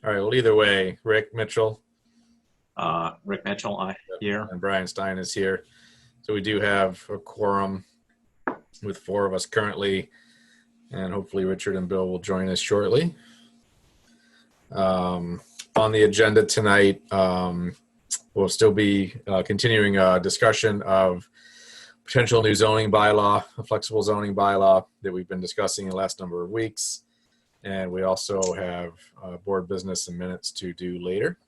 All right. Well, either way, Rick Mitchell Rick Mitchell, here. and Brian Stein is here. So we do have a quorum with four of us currently, and hopefully Richard and Bill will join us shortly. On the agenda tonight, we'll still be continuing a discussion of potential new zoning bylaw, a flexible zoning bylaw that we've been discussing the last number of weeks. And we also have board business and minutes to do later.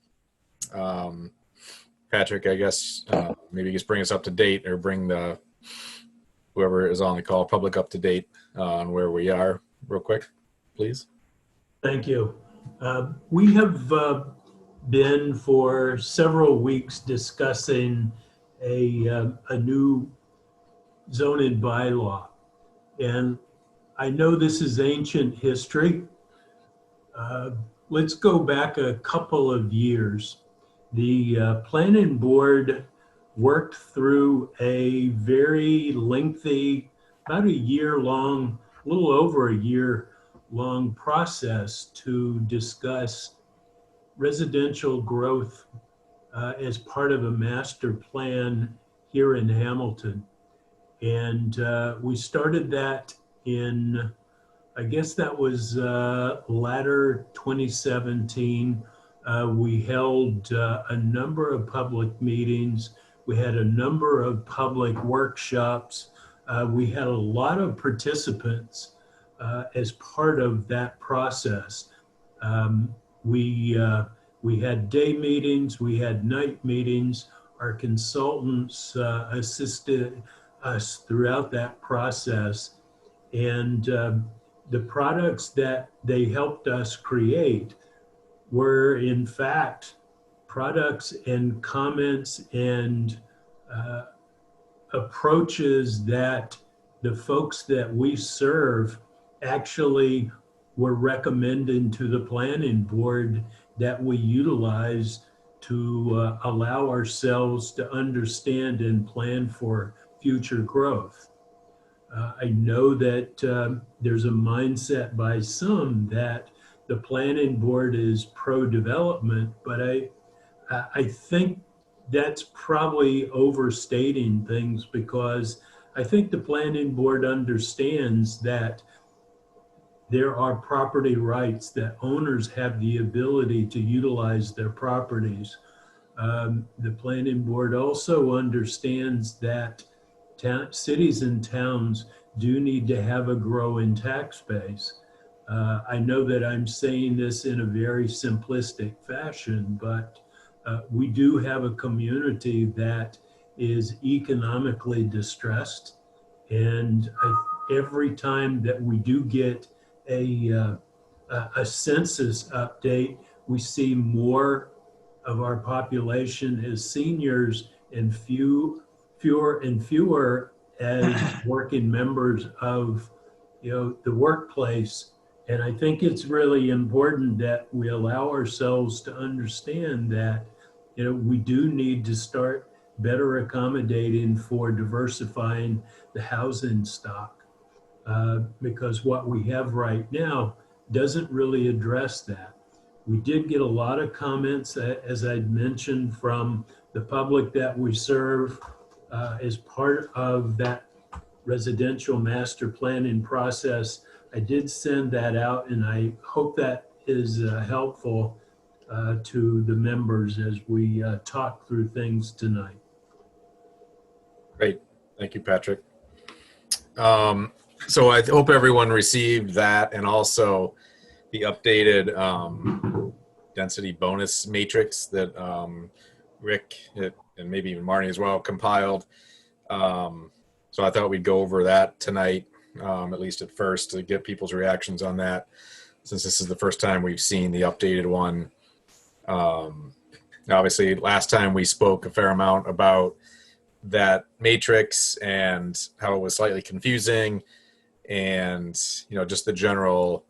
Patrick, I guess maybe just bring us up to date, or bring the whoever is on the call public up to date on where we are real quick, please. Thank you. We have been for several weeks discussing a new zoning bylaw. And I know this is ancient history. Let's go back a couple of years. The planning board worked through a very lengthy, about a year-long, a little over a year-long process to discuss residential growth as part of a master plan here in Hamilton. And we started that in, I guess that was latter 2017. We held a number of public meetings. We had a number of public workshops. We had a lot of participants as part of that process. We had day meetings, we had night meetings. Our consultants assisted us throughout that process. And the products that they helped us create were in fact products and comments and approaches that the folks that we serve actually were recommending to the planning board that we utilize to allow ourselves to understand and plan for future growth. I know that there's a mindset by some that the planning board is pro-development, but I think that's probably overstating things, because I think the planning board understands that there are property rights, that owners have the ability to utilize their properties. The planning board also understands that cities and towns do need to have a growing tax base. I know that I'm saying this in a very simplistic fashion, but we do have a community that is economically distressed. And every time that we do get a census update, we see more of our population as seniors and fewer and fewer as working members of the workplace. And I think it's really important that we allow ourselves to understand that we do need to start better accommodating for diversifying the housing stock, because what we have right now doesn't really address that. We did get a lot of comments, as I'd mentioned, from the public that we serve as part of that residential master planning process. I did send that out, and I hope that is helpful to the members as we talk through things tonight. Great. Thank you, Patrick. So I hope everyone received that, and also the updated density bonus matrix that Rick and maybe even Marnie as well compiled. So I thought we'd go over that tonight, at least at first, to get people's reactions on that, since this is the first time we've seen the updated one. Obviously, last time we spoke a fair amount about that matrix and how it was slightly confusing, and just the general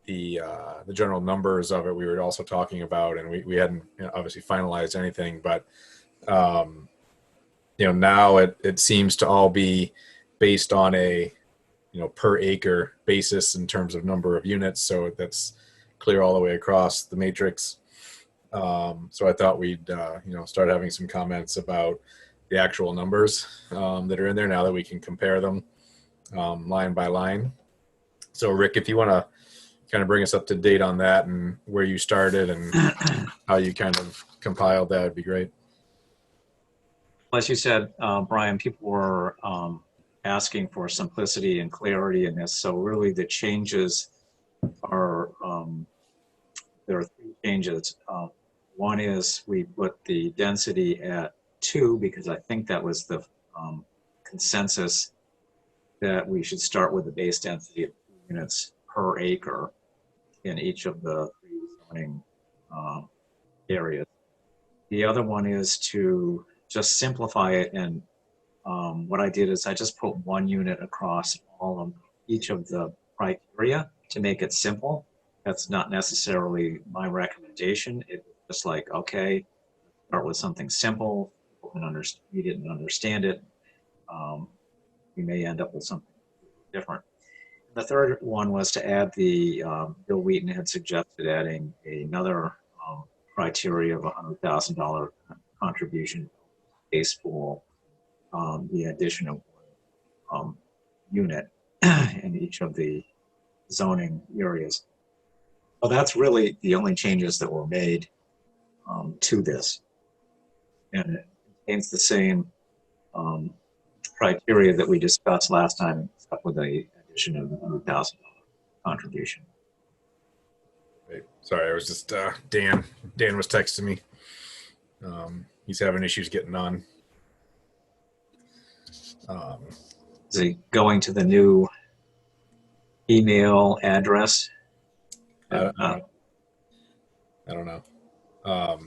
numbers of it we were also talking about, and we hadn't obviously finalized anything, but now it seems to all be based on a per acre basis in terms of number of units. So that's clear all the way across the matrix. So I thought we'd start having some comments about the actual numbers that are in there now that we can compare them line by line. So Rick, if you want to kind of bring us up to date on that and where you started and how you kind of compiled that, would be great. As you said, Brian, people were asking for simplicity and clarity in this. So really the changes are, there are 3 changes. One is we put the density at 2 because I think that was the consensus that we should start with the base density of 2 units per acre in each of the 3 zoning areas. The other one is to just simplify it, and what I did is I just put 1 unit across each of the criteria to make it simple. That's not necessarily my recommendation. It's just like, okay, start with something simple. People can read it and understand it. We may end up with something different. The third one was to add the, Bill Wheaton had suggested adding another criteria of $100,000 contribution base pool, the addition of 1 unit in each of the zoning areas. Well, that's really the only changes that were made to this. And it contains the same criteria that we discussed last time, except with the addition of the $100,000 contribution. Great. Sorry, I was just Dan was texting me. He's having issues getting on. Is he going to the new email address? I don't know. I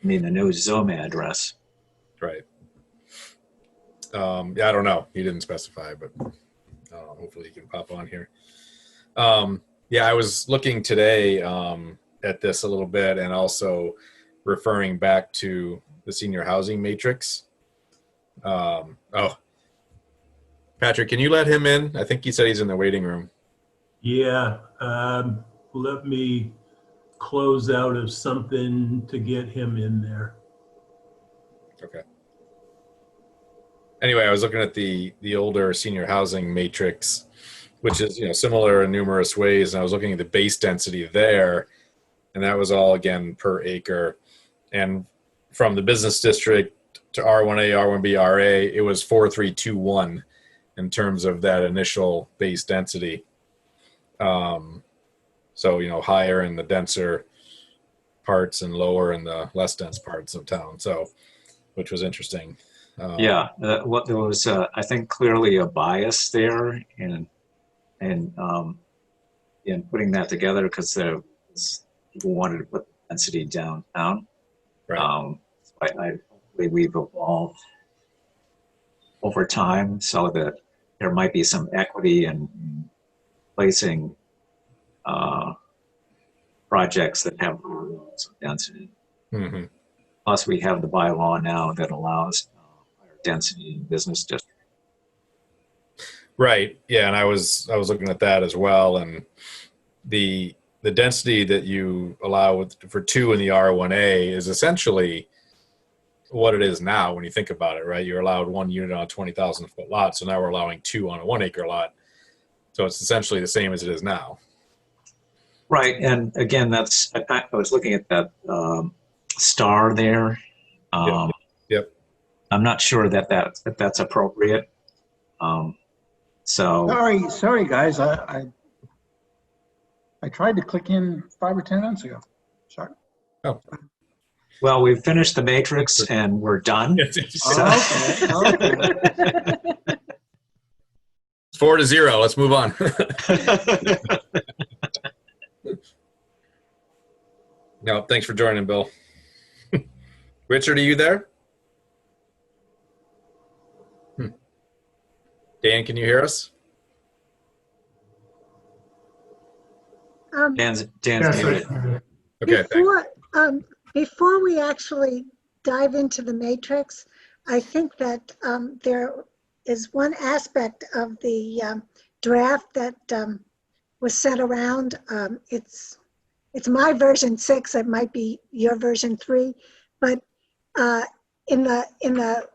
mean, the new Zoom address. Right. Yeah, I don't know. He didn't specify, but hopefully he can pop on here. Yeah, I was looking today at this a little bit and also referring back to the senior housing matrix. Patrick, can you let him in? I think he said he's in the waiting room. Yeah, let me close out of something to get him in there. Okay. Anyway, I was looking at the older senior housing matrix, which is similar in numerous ways, and I was looking at the base density there, and that was all again per acre. And from the business district to R1A, R1B, RA, it was 4321 in terms of that initial base density. So higher in the denser parts and lower in the less dense parts of town. So, which was interesting. Yeah, what there was, I think, clearly a bias there in putting that together because people wanted to put density downtown. Right. I believe we've evolved over time so that there might be some equity in placing projects that have some density. Mm-hmm. Plus, we have the bylaw now that allows higher density in business districts. Right. Yeah, and I was looking at that as well, and the density that you allow for 2 in the R1A is essentially what it is now when you think about it, right? You're allowed 1 unit on a 20,000 foot lot, so now we're allowing 2 on a 1 acre lot. So it's essentially the same as it is now. Right, and again, I was looking at that star there. Yep. I'm not sure that's appropriate. So Sorry, guys. I tried to click in 5 or 10 minutes ago. Sorry. Oh. Well, we've finished the matrix and we're done. Okay. 4-0. Let's move on. No, thanks for joining, Bill. Richard, are you there? Dan, can you hear us? Dan's Yes, muted. Okay, thanks. Before we actually dive into the matrix, I think that there is one aspect of the draft that was sent around. It's it's my version 6, it might be your version 3, but in the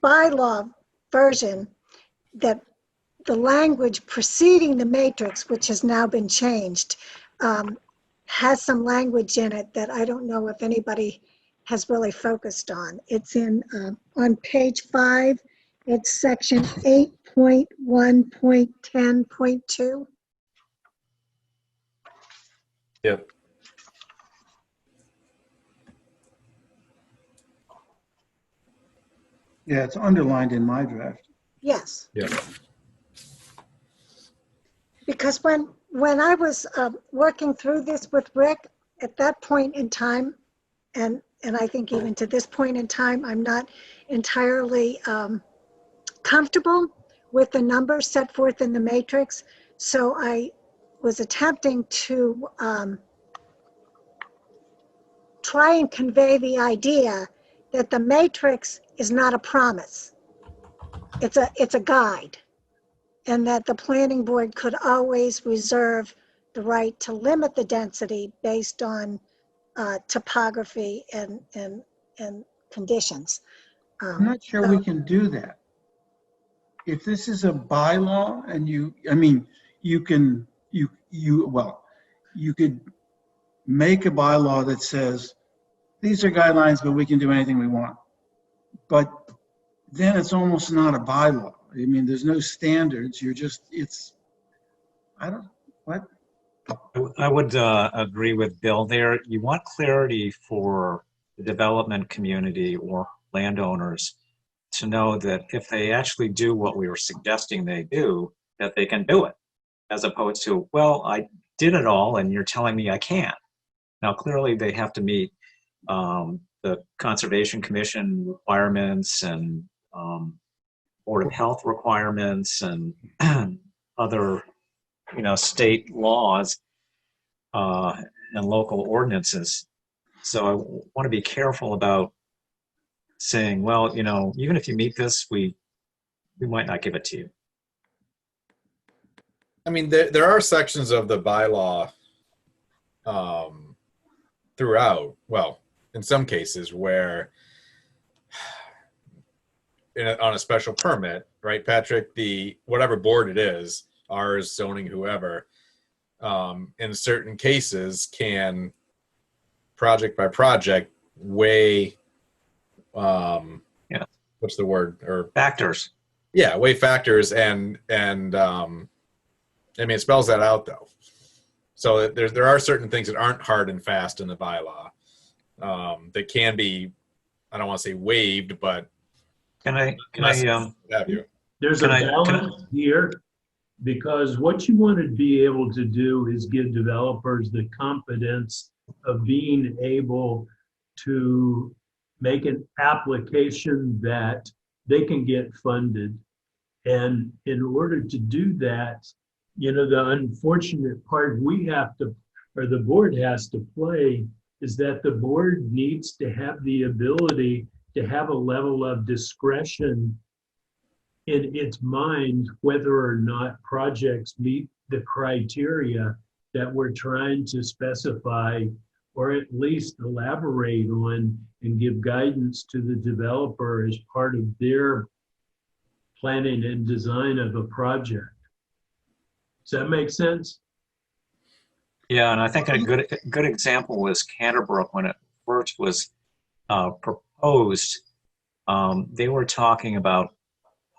bylaw version, that the language preceding the matrix, which has now been changed, has some language in it that I don't know if anybody has really focused on. It's in on page 5. It's section 8.1.10.2. Yep. Yeah, it's underlined in my draft. Yes, Yep. because when I was working through this with Rick, at that point in time, and I think even to this point in time, I'm not entirely comfortable with the numbers set forth in the matrix. So I was attempting to try and convey the idea that the matrix is not a promise. It's a guide, and that the planning board could always reserve the right to limit the density based on topography and conditions. I'm not sure we can do that. If this is a bylaw and you could make a bylaw that says, these are guidelines, but we can do anything we want. But then it's almost not a bylaw. I mean, there's no standards. I would agree with Bill there. You want clarity for the development community or landowners to know that if they actually do what we were suggesting they do, that they can do it, as opposed to, well, I did it all and you're telling me I can't. Now, clearly they have to meet the Conservation Commission requirements and Board of Health requirements and other, state laws and local ordinances. So I want to be careful about saying, well, even if you meet this, we might not give it to you. I mean, there are sections of the bylaw throughout, well, in some cases where on a special permit, right, Patrick, whatever board it is, ours, zoning, whoever, in certain cases can project by project weigh, what's the word, or Factors. yeah, weigh factors and I mean, it spells that out though. So there are certain things that aren't hard and fast in the bylaw that can be, I don't want to say waived, but Can I have you. There's a balance here, because what you want to be able to do is give developers the confidence of being able to make an application that they can get funded. And in order to do that, the unfortunate part the board has to play is that the board needs to have the ability to have a level of discretion in its mind whether or not projects meet the criteria that we're trying to specify, or at least elaborate on and give guidance to the developer as part of their planning and design of a project. Does that make sense? Yeah, and I think a good example was Canterbrook when it first was proposed. They were talking about,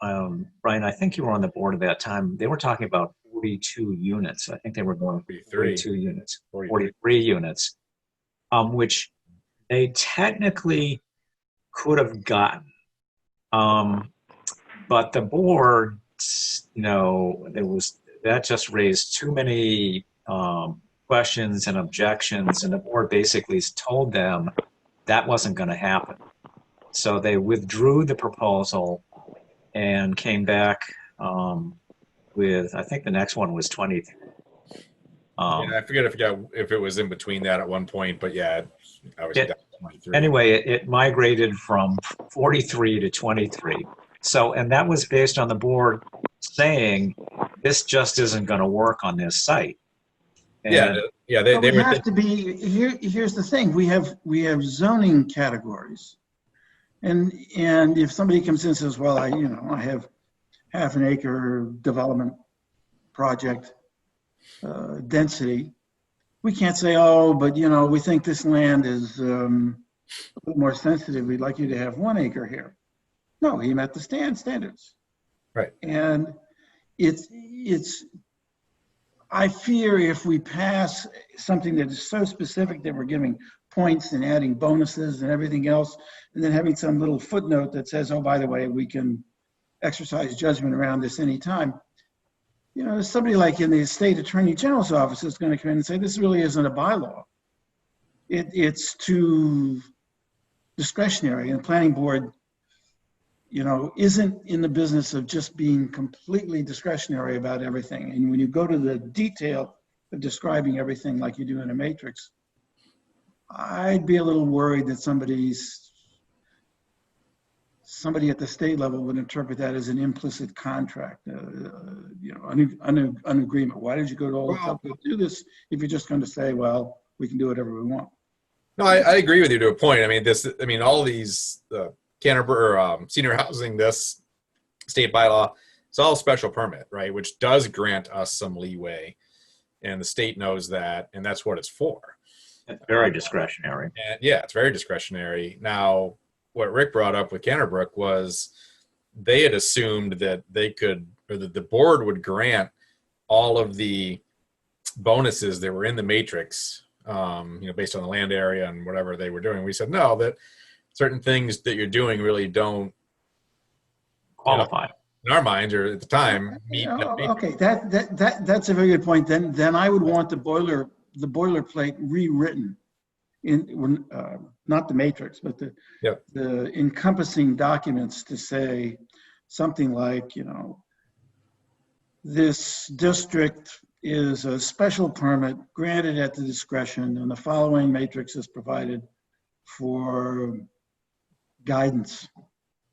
Brian, I think you were on the board at that time. They were talking about 42 units. I think they were going 42 units, 43 units, which they technically could have gotten. But the board, that just raised too many questions and objections, and the board basically told them that wasn't going to happen. So they withdrew the proposal and came back with, I think the next one was 20. I forget if it was in between that at one point, but yeah, I was down to 23. Anyway, it migrated from 43 to 23. So, and that was based on the board saying, this just isn't going to work on this site. Yeah, And yeah, they But we were have to be, here's the thing, we have zoning categories. And if somebody comes in and says, well, I have half an acre development project, density, we can't say, oh, but we think this land is a little more sensitive. We'd like you to have 1 acre here. No, he met the standards. right. And it's, I fear if we pass something that is so specific that we're giving points and adding bonuses and everything else, and then having some little footnote that says, oh, by the way, we can exercise judgment around this anytime. Somebody like in the state attorney general's office is going to come in and say, this really isn't a bylaw. It's too discretionary, and the planning board, isn't in the business of just being completely discretionary about everything. And when you go to the detail of describing everything like you do in a matrix, I'd be a little worried that somebody at the state level would interpret that as an implicit contract, an agreement. Why did you go to all the trouble to do this if you're just going to say, well, we can do whatever we want? No, I agree with you to a point. All these senior housing, this state bylaw, it's all special permit, right? Which does grant us some leeway, and the state knows that, and that's what it's for. it's very discretionary. And yeah, it's very discretionary. Now, what Rick brought up with Canterbrook was they had assumed that they could, or that the board would grant all of the bonuses that were in the matrix, based on the land area and whatever they were doing. We said, no, that certain things that you're doing really don't Qualify. in our minds, or at the time, meet that matrix. Okay, that's a very good point. Then I would want the boilerplate rewritten in not the matrix, but the encompassing documents to say something like, this district is a special permit granted at the discretion, and the following matrix is provided for guidance.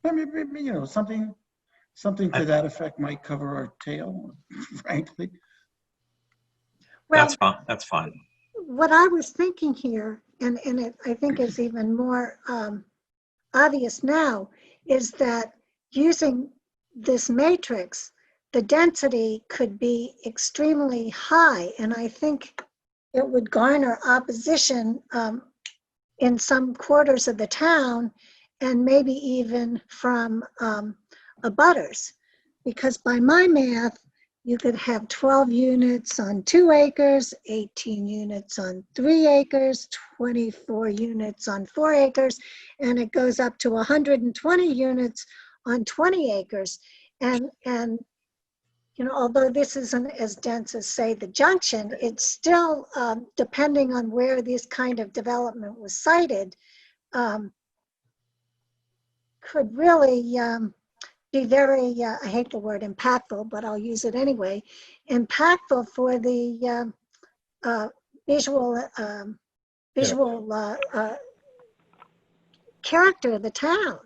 I mean, something to that effect might cover our tail, frankly. Well, That's fine. That's fine. what I was thinking here, and it I think is even more obvious now, is that using this matrix, the density could be extremely high, and I think it would garner opposition in some quarters of the town, and maybe even from abutters, because by my math, you could have 12 units on 2 acres, 18 units on 3 acres, 24 units on 4 acres, and it goes up to 120 units on 20 acres. And although this isn't as dense as, say, the Junction, it's still, depending on where this kind of development was sited, could really be very, I hate the word impactful, but I'll use it anyway, impactful for the visual character of the town.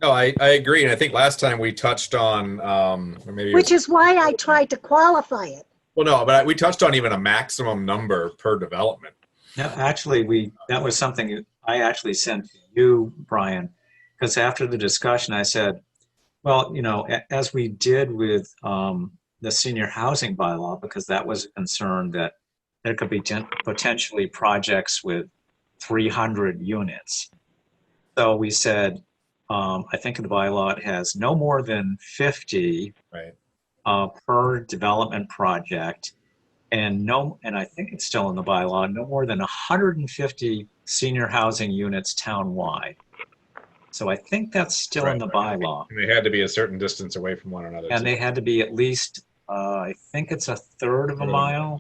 No, I agree. And I think last time we touched on, or maybe Which is why I tried to qualify it. well, no, but we touched on even a maximum number per development. No, actually, that was something I actually sent to you, Brian, because after the discussion, I said, well, as we did with the senior housing bylaw, because that was a concern that there could be potentially projects with 300 units. So we said, I think in the bylaw it has no more than 50 Right. Per development project, and I think it's still in the bylaw, no more than 150 senior housing units townwide. So I think that's still in the bylaw. And they had to be a certain distance away from one another. And they had to be at least, I think it's a third of a mile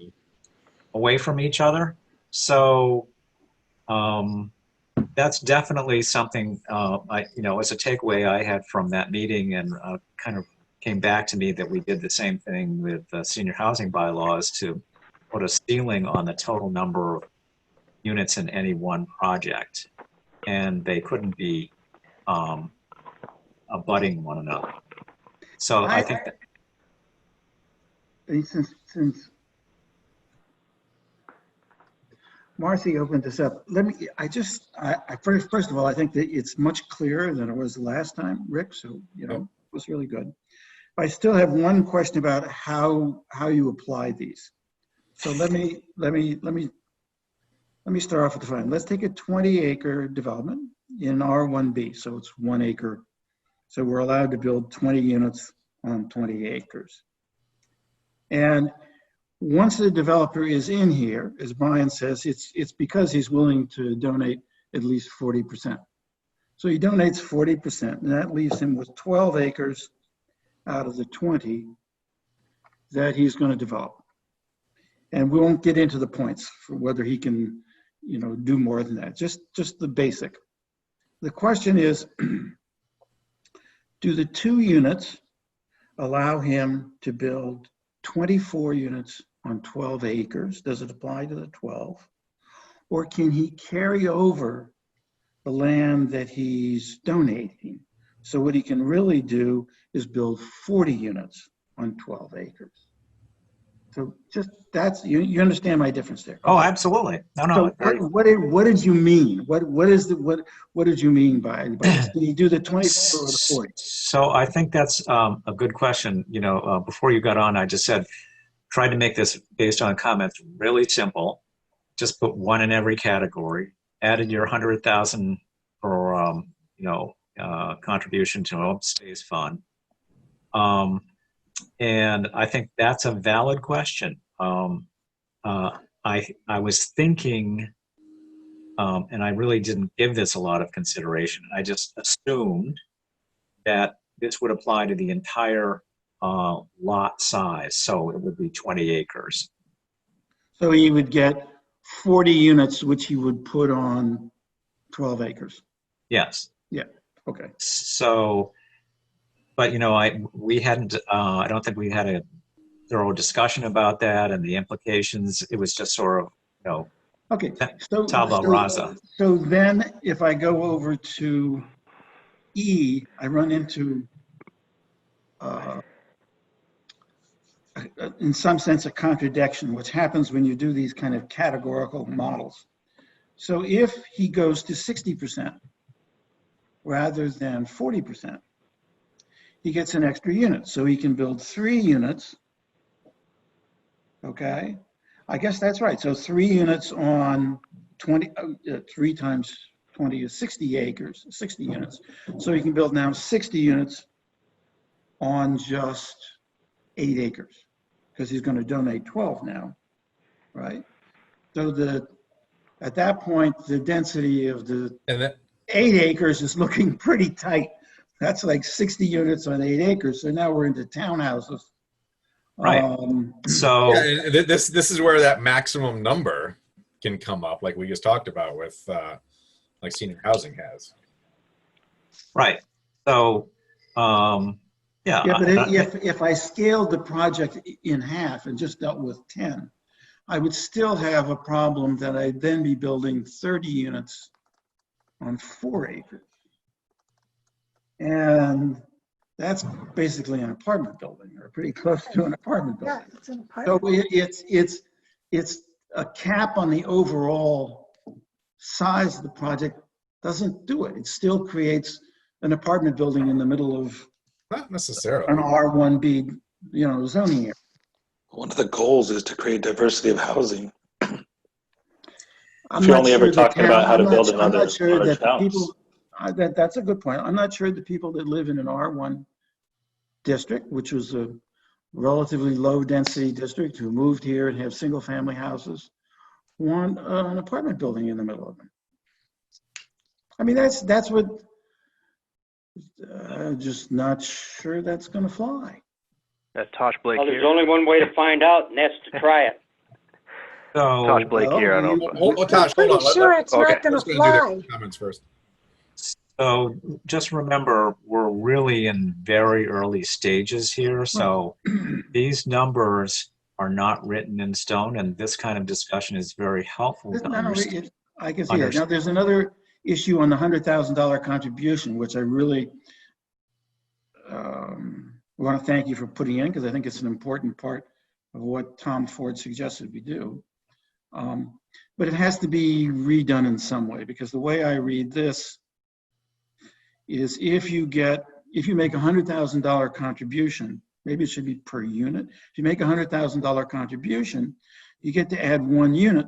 away from each other. So that's definitely something, as a takeaway I had from that meeting, and kind of came back to me that we did the same thing with senior housing bylaws to put a ceiling on the total number of units in any one project. And they couldn't be abutting one another. So I think that, Since Marcy opened this up. First of all, I think that it's much clearer than it was the last time, Rick, so, it was really good. I still have one question about how you apply these. So let me start off with the following. Let's take a 20-acre development in R1B, so it's 1 acre. So we're allowed to build 20 units on 20 acres. And once the developer is in here, as Brian says, it's because he's willing to donate at least 40%. So he donates 40%, and that leaves him with 12 acres out of the 20 that he's going to develop. And we won't get into the points for whether he can, do more than that, just the basic. The question is, do the 2 units allow him to build 24 units on 12 acres? Does it apply to the 12? Or can he carry over the land that he's donating? So what he can really do is build 40 units on 12 acres. So just you understand my difference there. Oh, absolutely. No. So what did you mean? What did you mean by this? Did he do the 24 or the 40? So I think that's a good question. Before you got on, I just said, tried to make this based on comments really simple. Just put 1 in every category. Added your 100,000 for contribution to open space fund. And I think that's a valid question. I was thinking, and I really didn't give this a lot of consideration. I just assumed that this would apply to the entire lot size. So it would be 20 acres. So he would get 40 units, which he would put on 12 acres. Yes. Yeah. Okay. So, but we hadn't. I don't think we had a thorough discussion about that and the implications. It was just sort of, Okay. So tabula rasa. So then, if I go over to E, I run into, in some sense, a contradiction, which happens when you do these kind of categorical models. So if he goes to 60% rather than 40%, he gets an extra unit. So he can build 3 units. Okay. I guess that's right. So 3 units on 20, 3 times 20 is 60 acres, 60 units. So he can build now 60 units on just 8 acres because he's going to donate 12 now, right? So at that point, the density of the 8 acres is looking pretty tight. That's like 60 units on 8 acres. So now we're into townhouses. Right. So yeah, this is where that maximum number can come up, like we just talked about with like senior housing has. Right. So yeah. Yeah, but if I scaled the project in half and just dealt with 10, I would still have a problem that I'd then be building 30 units on 4 acres. And that's basically an apartment building, or pretty close to an apartment building. Yeah, it's an apartment. So it's a cap on the overall size of the project doesn't do it. It still creates an apartment building in the middle of Not necessarily. an R1B, zoning area. One of the goals is to create diversity of housing. I'm If you're not only sure ever the talking about how to build I'm another not sure large that the house. people, that's a good point. I'm not sure the people that live in an R1 district, which was a relatively low density district, who moved here and have single family houses, want an apartment building in the middle of them. I mean, that's what, just not sure that's going to fly. That's Tosh Blake Well, there's here. only one way to find out, and that's to try it. So Tosh Blake Well, here. I don't Oh, Tosh, I'm hold pretty on. sure it's okay. not going Let's to go do their fly. comments first. So just remember, we're really in very early stages here. So these numbers are not written in stone, and this kind of discussion is very helpful to understand. I can see that. Now, there's another issue on the $100,000 contribution, which I really want to thank you for putting in, because I think it's an important part of what Tom Ford suggested we do. but it has to be redone in some way, because the way I read this is if you make $100,000 contribution, maybe it should be per unit. If you make $100,000 contribution, you get to add 1 unit.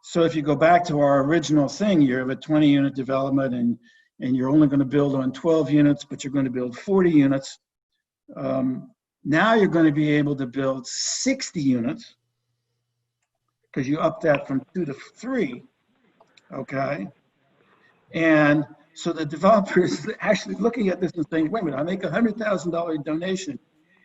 So if you go back to our original thing, you have a 20-unit development and you're only going to build on 12 units, but you're going to build 40 units. Now you're going to be able to build 60 units because you up that from 2 to 3, okay? And so the developer is actually looking at this and saying, wait a minute, I make a $100,000 donation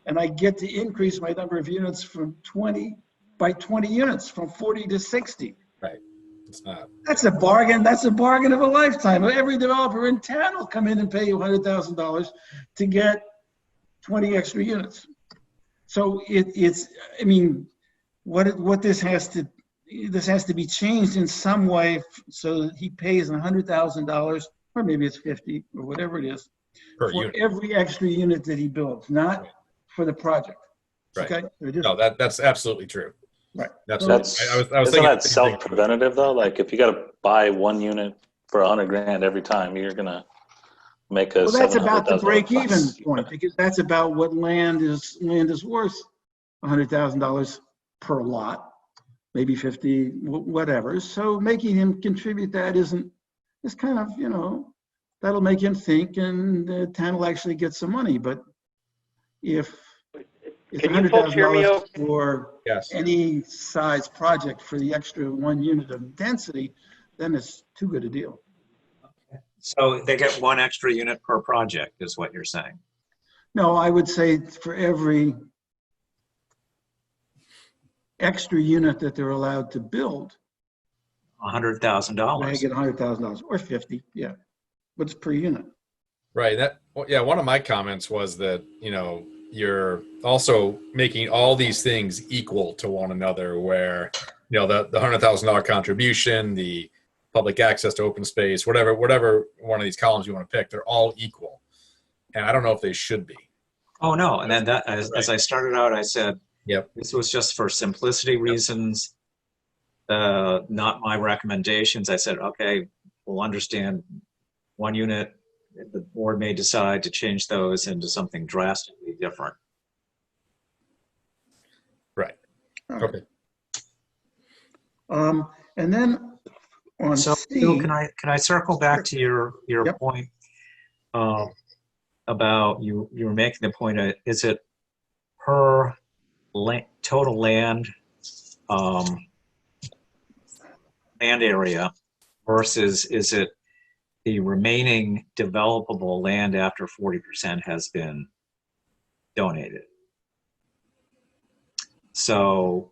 and I get to increase my number of units from 20 by 20 units, from 40 to 60. Right. It's not. That's a bargain. That's a bargain of a lifetime. Every developer in town will come in and pay you $100,000 to get 20 extra units. So it's, I mean, what this has to be changed in some way so that he pays $100,000, or maybe it's 50 or whatever it is, Per for unit. every extra unit that he builds, not for the project. Right. Okay? No, that's absolutely true. Right. Absolutely. I was Isn't thinking that the same thing. self-preventative though? Like if you got to buy 1 unit for $100,000 every time, you're gonna make a Well, that's about the $700,000 break-even plus. point, because that's about what land is worth, $100,000 per lot, maybe 50, whatever. So making him contribute that is kind of, that'll make him think, and the town will actually get some money. But if it's Can you folks hear me $100,000 okay? for Yes. any size project for the extra 1 unit of density, then it's too good a deal. So they get 1 extra unit per project is what you're saying. No, I would say for every extra unit that they're allowed to build, they $100,000. get $100,000 or 50, yeah. But it's per unit. Right. One of my comments was that, you're also making all these things equal to one another, where, the $100,000 contribution, the public access to open space, whatever one of these columns you want to pick, they're all equal. And I don't know if they should be. Oh, no. And then as I started out, I said, Yep. this was just for simplicity reasons, not my recommendations. I said, okay, we'll understand 1 unit. The board may decide to change those into something drastically different. Right. Okay. And then on So C, Bill, can I circle back to your Yep. point about you were making the point of, is it per total land area versus is it the remaining developable land after 40% has been donated? So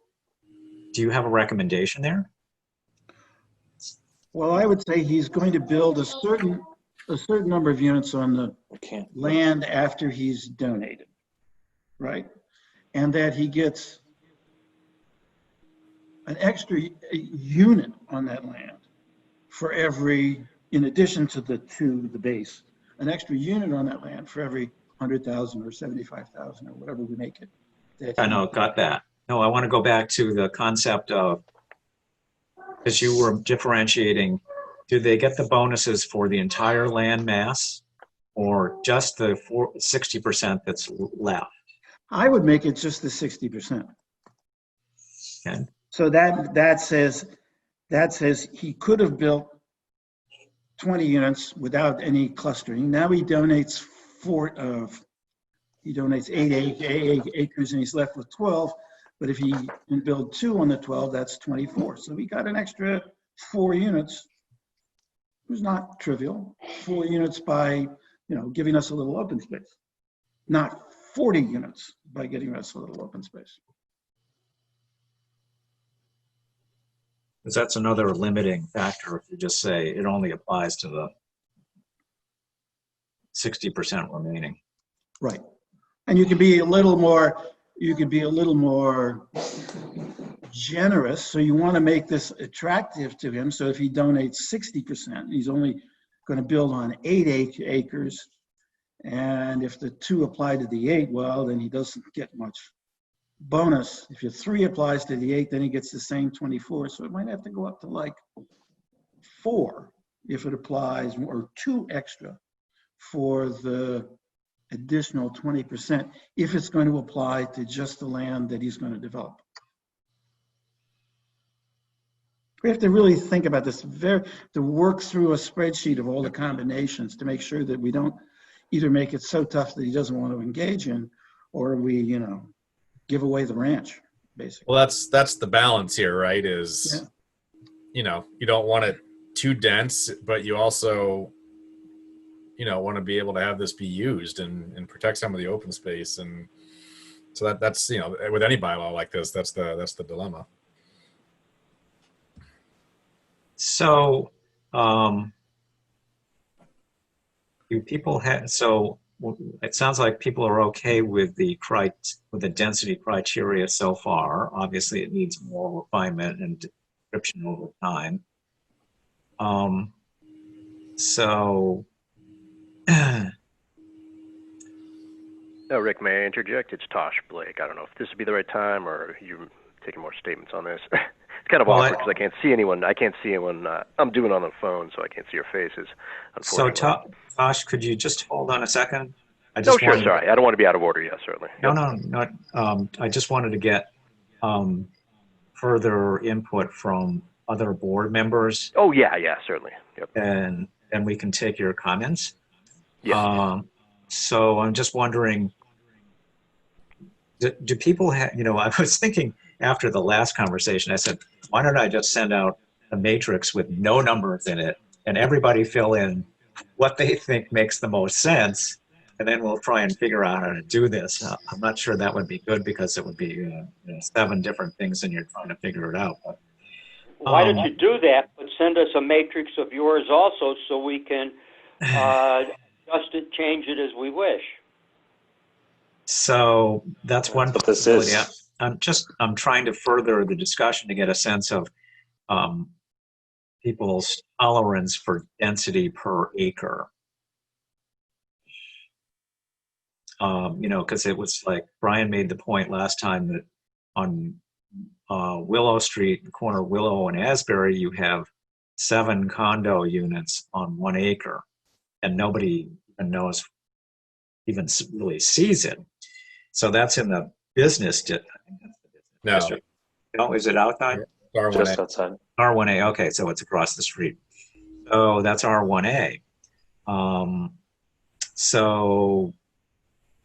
do you have a recommendation there? well, I would say he's going to build a certain number of units on the We can't. land after he's donated, right? And that he gets an extra unit on that land for every, in addition to the base, an extra unit on that land for every 100,000 or 75,000 or whatever we make it. I know, got that. No, I want to go back to the concept of, because you were differentiating, do they get the bonuses for the entire land mass or just the 60% that's left? I would make it just the 60%. Okay. So that says he could have built 20 units without any clustering. Now he donates 8 acres and he's left with 12. But if he can build 2 on the 12, that's 24. So he got an extra 4 units. It was not trivial. 4 units by, giving us a little open space. Not 40 units by getting us a little open space. Because that's another limiting factor if you just say it only applies to the 60% remaining. Right. And you can be a little more generous. So you want to make this attractive to him. So if he donates 60%, he's only going to build on 8 acres. And if the 2 apply to the 8, well, then he doesn't get much bonus. If your 3 applies to the 8, then he gets the same 24. So it might have to go up to like 4 if it applies, or 2 extra for the additional 20% if it's going to apply to just the land that he's going to develop. We have to really think about this, to work through a spreadsheet of all the combinations to make sure that we don't either make it so tough that he doesn't want to engage in, or we, give away the ranch, basically. Well, that's the balance here, right? Is, you don't want it too dense, but you also, want to be able to have this be used and protect some of the open space. And so that's, with any bylaw like this, that's the dilemma. So, do people have, so it sounds like people are okay with the density criteria so far. Obviously, it needs more refinement and description over time. So, Oh, Rick, may I interject? It's Tosh Blake. I don't know if this would be the right time, or you taking more statements on this. It's kind of awkward because I can't see anyone. I'm doing it on the phone, so I can't see your faces. so Unfortunately. Tosh, could you just hold on a second? Oh, sure. Sorry, I don't want to be out of order. Yes, certainly. No. I just wanted to get further input from other board members. Oh, yeah, certainly. Yep. And we can take your comments. Yeah. So I'm just wondering, do people have, I was thinking after the last conversation, I said, why don't I just send out a matrix with no numbers in it and everybody fill in what they think makes the most sense, and then we'll try and figure out how to do this. I'm not sure that would be good because it would be 7 different things and you're trying to figure it out. But, Why don't you do that, but send us a matrix of yours also so we can adjust it, change it as we wish. So that's one But this possibility. is, I'm trying to further the discussion to get a sense of people's tolerance for density per acre. Because it was like Brian made the point last time that on Willow Street, the corner of Willow and Asbury, you have 7 condo units on 1 acre, and nobody even really sees it. So that's in the business No, district. No, is it outside? R1A. just outside. R1A, okay, so it's across the street. So that's R1A. So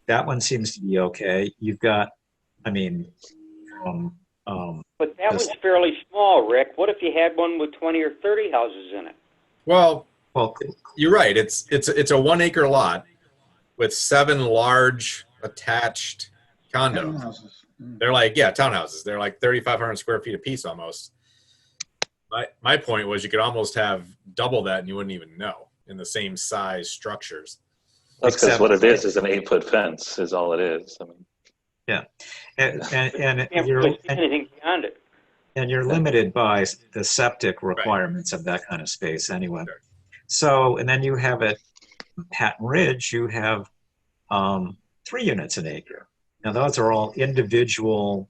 that one seems to be okay. You've got, But that was fairly small, Rick. What if you had one with 20 or 30 houses in it? Well, well, you're right. It's a 1 acre lot with 7 large attached condos. Townhouses. They're like, townhouses. They're like 3,500 square feet apiece almost. My point was you could almost have double that and you wouldn't even know in the same size structures. That's because Except- what it is an 8-foot fence is all it is. I mean, and Can't you're really see anything beyond it. and you're limited by the septic requirements of that kind of space anyway. Sure. So, and then you have at Patton Ridge, you have 3 units an acre. Now those are all individual,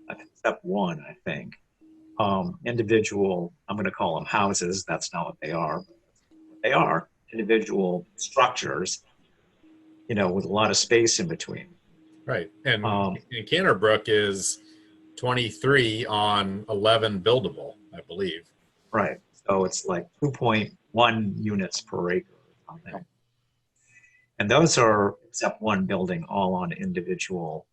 except one, I think. Individual, I'm going to call them houses. That's not what they are. They are individual structures, with a lot of space in between. Right. And Canterbrook is 23 on 11 buildable, I believe. Right. So it's like 2.1 units per acre or something. And those are, except one building, all on individual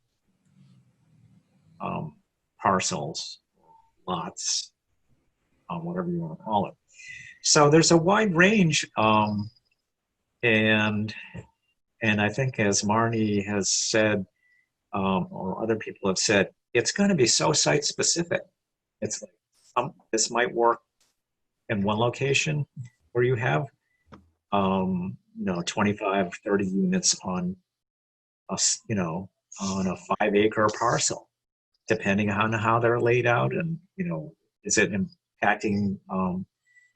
parcels, lots, whatever you want to call it. So there's a wide range, and I think as Marnie has said, or other people have said, it's going to be so site specific. It's like this might work in one location where you have 25, 30 units on a 5 acre parcel, depending on how they're laid out, and is it impacting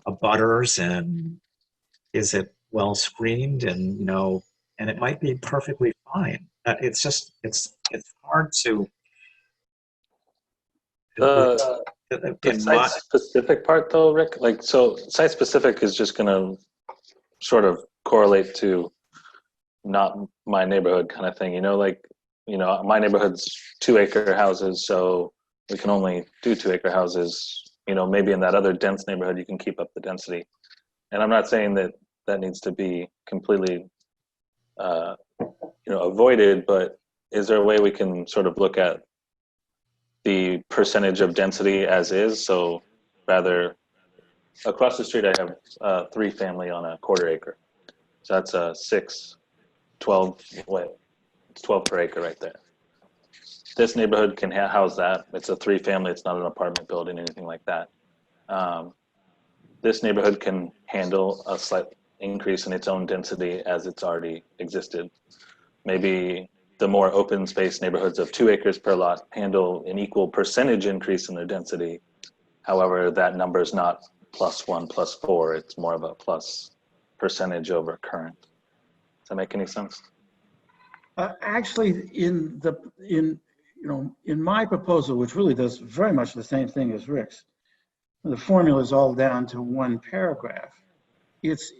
abutters, and is it well screened, and and it might be perfectly fine. It's just, it's hard to. The in my- site-specific part, though, Rick, like, so site-specific is just going to sort of correlate to not my neighborhood kind of thing, like, my neighborhood's 2-acre houses, so we can only do 2-acre houses. Maybe in that other dense neighborhood, you can keep up the density. And I'm not saying that that needs to be completely, avoided, but is there a way we can sort of look at the percentage of density as is? So rather, across the street, I have 3-family on a 1/4 acre. So that's a 12 per acre right there. This neighborhood can house that. It's a 3-family. It's not an apartment building, anything like that. This neighborhood can handle a slight increase in its own density as it's already existed. Maybe the more open space neighborhoods of 2 acres per lot handle an equal percentage increase in their density. However, that number is not +1, +4. It's more of a plus percentage over current. Does that make any sense? Actually, in my proposal, which really does very much the same thing as Rick's, the formula is all down to one paragraph. It's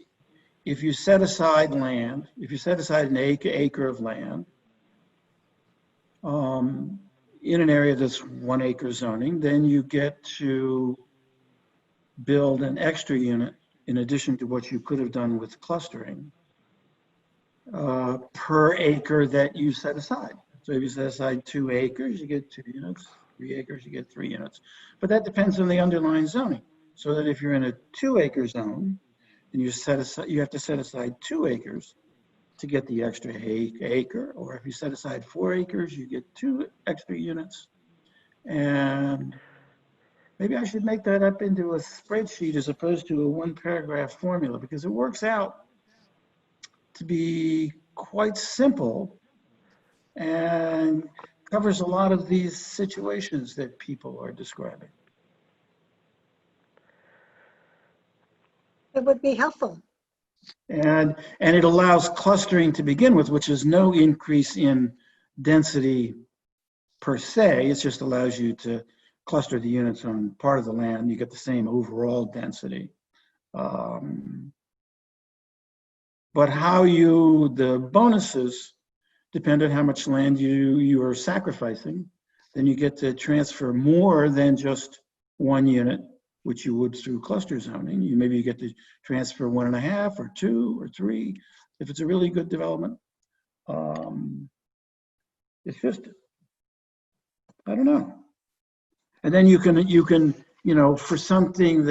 if you set aside land, if you set aside an acre of land in an area that's 1 acre zoning, then you get to build an extra unit in addition to what you could have done with clustering per acre that you set aside. So if you set aside 2 acres, you get 2 units, 3 acres, you get 3 units. But that depends on the underlying zoning. So that if you're in a 2-acre zone, and you have to set aside 2 acres to get the extra acre, or if you set aside 4 acres, you get 2 extra units. And maybe I should make that up into a spreadsheet as opposed to a 1-paragraph formula, because it works out to be quite simple and covers a lot of these situations that people are describing. It would be helpful. And it allows clustering to begin with, which is no increase in density per se. It just allows you to cluster the units on part of the land. You get the same overall density. But the bonuses depend on how much land you are sacrificing. Then you get to transfer more than just 1 unit, which you would through cluster zoning. Maybe you get to transfer 1.5 or 2 or 3 if it's a really good development. It's just, I don't know. And then you can for something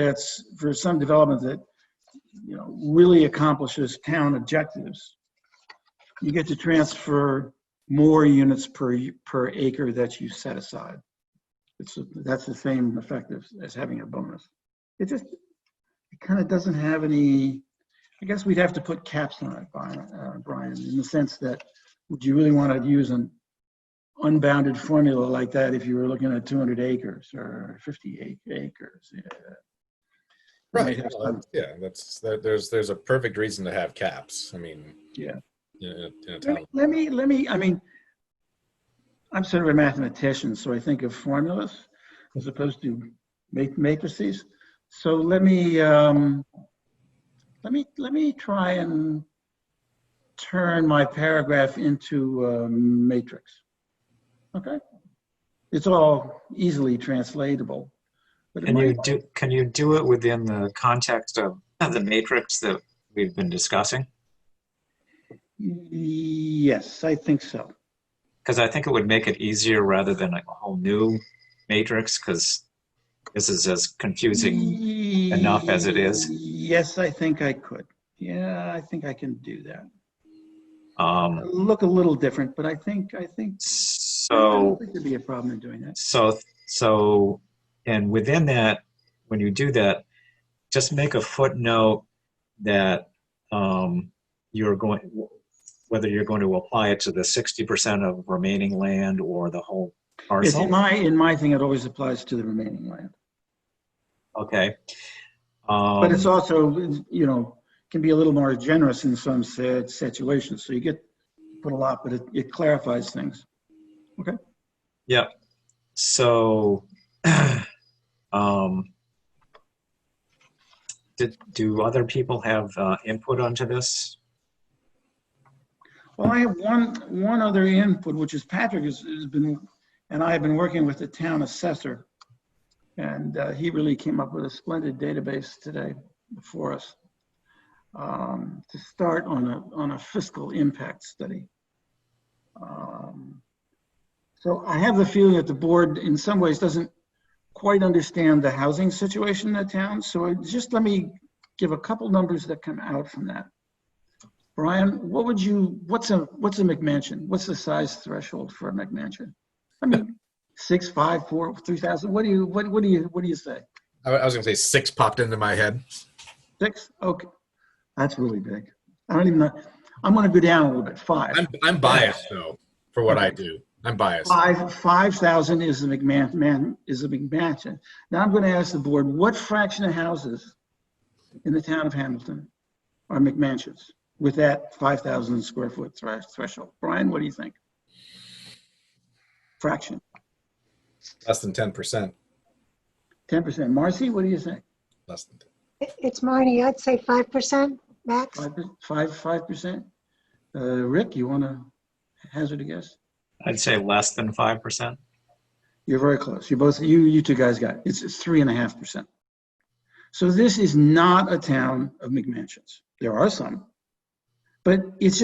for some development that really accomplishes town objectives, you get to transfer more units per acre that you set aside. That's the same effect as having a bonus. It kind of doesn't have any, I guess we'd have to put caps on it, Brian, in the sense that, would you really want to use an unbounded formula like that if you were looking at 200 acres or 50 acres? Yeah. Right. Yeah, there's a perfect reason to have caps. I mean, yeah. In a town. Let me, I mean, I'm sort of a mathematician, so I think of formulas as opposed to matrices. So let me try and turn my paragraph into a matrix. Okay, it's all easily translatable. But Can you do it within the context of the matrix that we've been discussing? Yes, I think so. Because I think it would make it easier rather than a whole new matrix, because this is as confusing enough as it is. Yes, I think I could. Yeah, I think I can do that. Look a little different, but I think so. I don't think there'd be a problem in doing that. So, and within that, when you do that, just make a footnote that whether you're going to apply it to the 60% of remaining land or the whole parcel. In my thing, it always applies to the remaining land. Okay. But it's also, can be a little more generous in some situations. So you get put a lot, but it clarifies things. Yep. So, do other people have input onto this? Well, I have one other input, which is Patrick has been, and I have been working with the town assessor, and he really came up with a splendid database today for us to start on a fiscal impact study. So I have the feeling that the board in some ways doesn't quite understand the housing situation in the town. So just let me give a couple numbers that come out from that. Brian, what's a McMansion? What's the size threshold for a McMansion? I mean, 6, 5, 4, 3,000. What do you say? I was going to say 6 popped into my head. 6? Okay. That's really big. I don't even know. I'm going to go down a little bit. 5. I'm biased though for what I do. I'm biased. 5,000 is a McMansion. Now I'm going to ask the board, what fraction of houses in the town of Hamilton are McMansions with that 5,000 square foot threshold? Brian, what do you think? Fraction. Less than 10%. 10%. Marcy, what do you think? Less than 10. It's Marnie. I'd say 5% max. 5%? Rick, you want to hazard a guess? I'd say less than 5%. You're very close. You two guys got it. It's 3.5%. So this is not a town of McMansions. There are some, but it's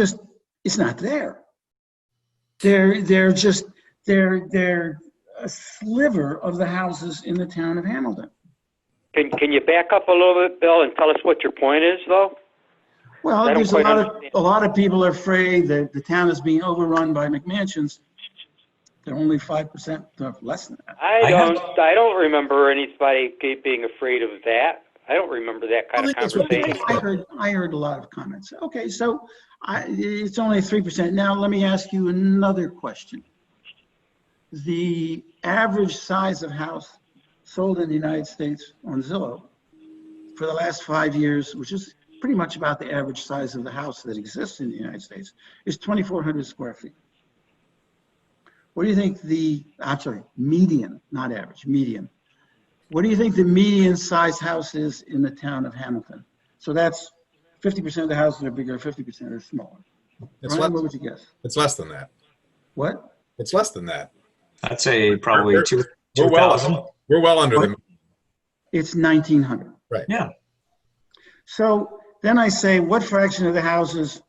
not there. They're a sliver of the houses in the town of Hamilton. Can you back up a little bit, Bill, and tell us what your point is, though? Well, I don't there's quite understand. a lot of people are afraid that the town is being overrun by McMansions. They're only 5%, less than that. I don't remember anybody being afraid of that. I don't remember that kind of conversation. I heard a lot of comments. Okay, so it's only 3%. Now let me ask you another question. The average size of house sold in the United States on Zillow for the last 5 years, which is pretty much about the average size of the house that exists in the United States, is 2,400 square feet. What do you think median, not average, median. What do you think the median size house is in the town of Hamilton? So that's 50% of the houses are bigger, 50% are smaller. Brian, what would you guess? It's less than that. What? It's less than that. I'd say probably 2,000. We're well under the. It's 1,900. Right. Yeah. So then I say, what fraction of the houses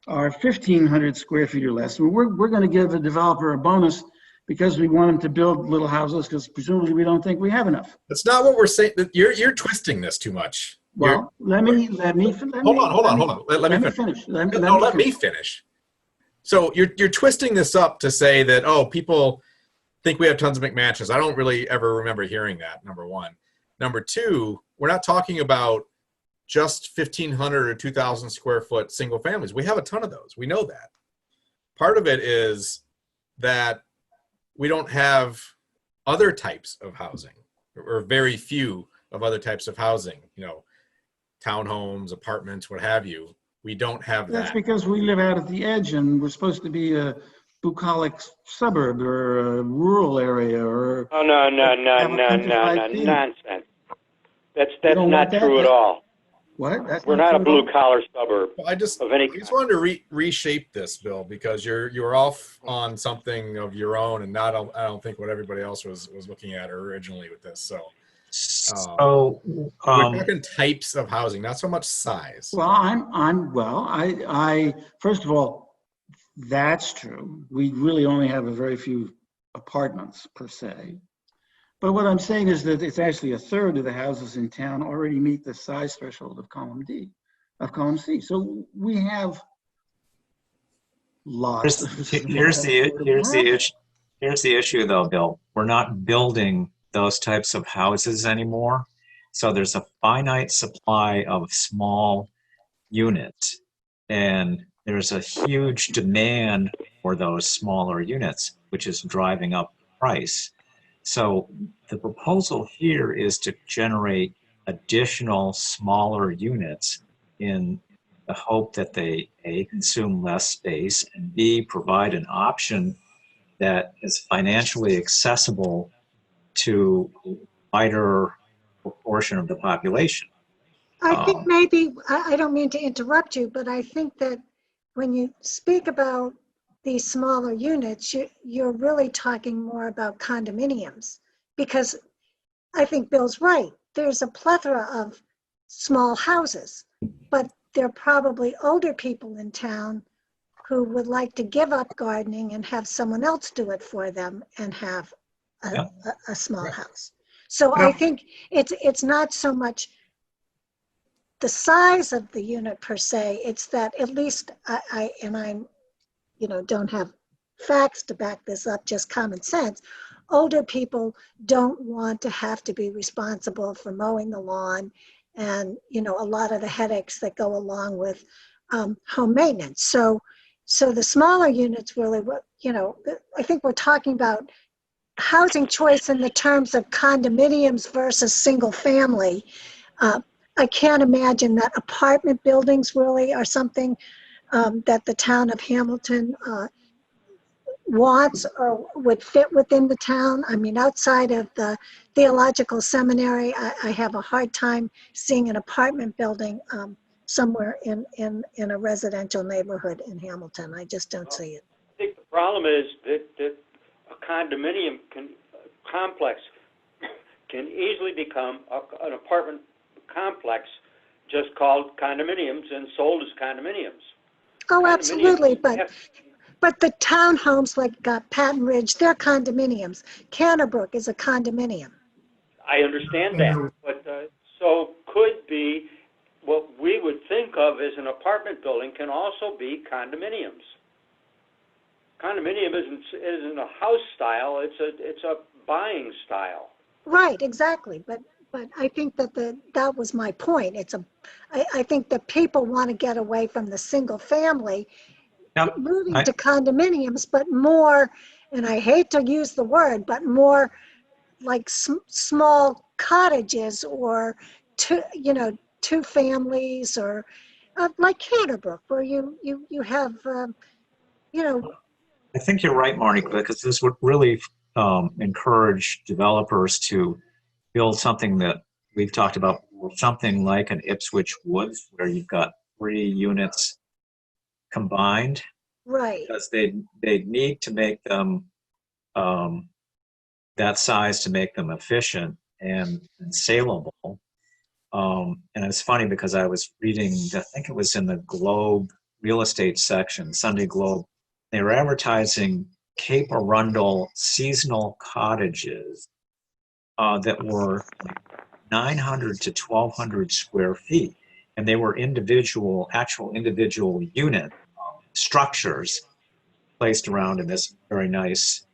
are 1,500 square feet or less? Well, we're going to give a developer a bonus because we want them to build little houses because presumably we don't think we have enough. That's not what we're saying. You're twisting this too much. Well, let me Hold on. Let me finish. Let me finish. So you're twisting this up to say that, oh, people think we have tons of McMansions. I don't really ever remember hearing that, number one. Number two, we're not talking about just 1,500 or 2,000 square foot single families. We have a ton of those. We know that. Part of it is that we don't have other types of housing, or very few of other types of housing, townhomes, apartments, what have you. We don't have that. That's because we live out at the edge and we're supposed to be a bucolic suburb or a rural area or. Oh, no, nonsense. That's not true at all. What? We're not a blue-collar suburb I just of any wanted to reshape this, Bill, because you're off on something of your own, and I don't think what everybody else was looking at originally with this. So we're talking types of housing, not so much size. Well, I first of all, that's true. We really only have a very few apartments per se. But what I'm saying is that it's actually a third of the houses in town already meet the size threshold of column C. So we have lots. Here's the issue, though, Bill. We're not building those types of houses anymore. So there's a finite supply of small units, and there's a huge demand for those smaller units, which is driving up the price. So the proposal here is to generate additional smaller units in the hope that they A, consume less space, and B, provide an option that is financially accessible to a wider proportion of the population. I think maybe, I don't mean to interrupt you, but I think that when you speak about these smaller units, you're really talking more about condominiums. Because I think Bill's right. There's a plethora of small houses, but there are probably older people in town who would like to give up gardening and have someone else do it for them and have a small house. So I think it's not so much the size of the unit per se, it's that at least I'm, don't have facts to back this up, just common sense. Older people don't want to have to be responsible for mowing the lawn and, a lot of the headaches that go along with home maintenance. So the smaller units really, I think we're talking about housing choice in the terms of condominiums versus single family. I can't imagine that apartment buildings really are something that the town of Hamilton wants or would fit within the town. I mean, outside of the theological seminary, I have a hard time seeing an apartment building somewhere in a residential neighborhood in Hamilton. I just don't see it. I think the problem is that a condominium complex can easily become an apartment complex just called condominiums and sold as condominiums. Oh, absolutely, but the townhomes like Patton Ridge, they're condominiums. Canterbrook is a condominium. I understand that, but so could be what we would think of as an apartment building can also be condominiums. Condominium isn't a house style; it's a buying style. Right, exactly. But I think that that was my point. I think that people want to get away from the single family, moving to condominiums, but more, and I hate to use the word, but more like small cottages or two families, or like Canterbrook, where you have I think you're right, Marnie, because this would really encourage developers to build something that we've talked about, something like an Ipswich Woods, where you've got 3 units combined. Right. Because they need to make them that size to make them efficient and saleable. And it's funny because I was reading, I think it was in the Globe real estate section, Sunday Globe. They were advertising Cape Arundel seasonal cottages that were 900 to 1,200 square feet. And they were actual individual unit structures placed around in this very nice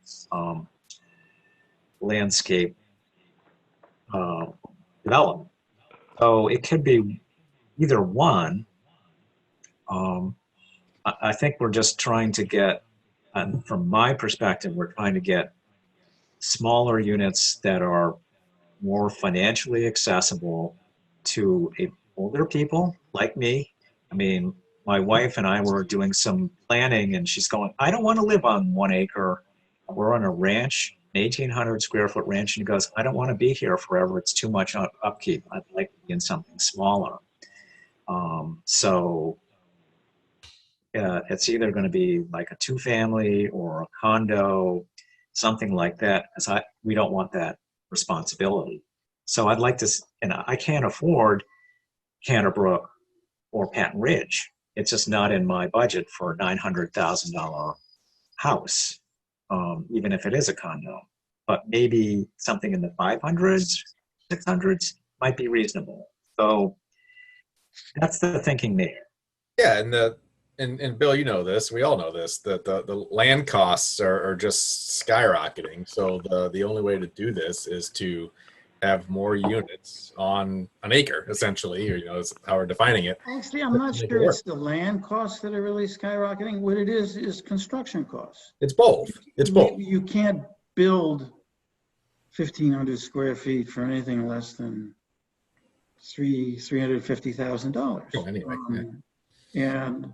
landscape development. So it could be either one. I think we're just trying to get, from my perspective, we're trying to get smaller units that are more financially accessible to older people like me. I mean, my wife and I were doing some planning and she's going, I don't want to live on 1 acre. We're on a ranch, an 1,800 square foot ranch. And she goes, I don't want to be here forever. It's too much upkeep. I'd like to be in something smaller. So it's either going to be like a 2-family or a condo, something like that. Because we don't want that responsibility. So I'd like to, and I can't afford Canterbrook or Patton Ridge. It's just not in my budget for a $900,000 house, even if it is a condo. But maybe something in the 500s, 600s might be reasonable. So that's the thinking there. Yeah, and Bill, you know this. We all know this. That the land costs are just skyrocketing. So the only way to do this is to have more units on an acre, essentially, or is how we're defining it. Actually, I'm not sure it's the land costs that are really skyrocketing. What it is construction costs. It's both. It's both. You can't build 1,500 square feet for anything less than $350,000. Oh, anyway, yeah. And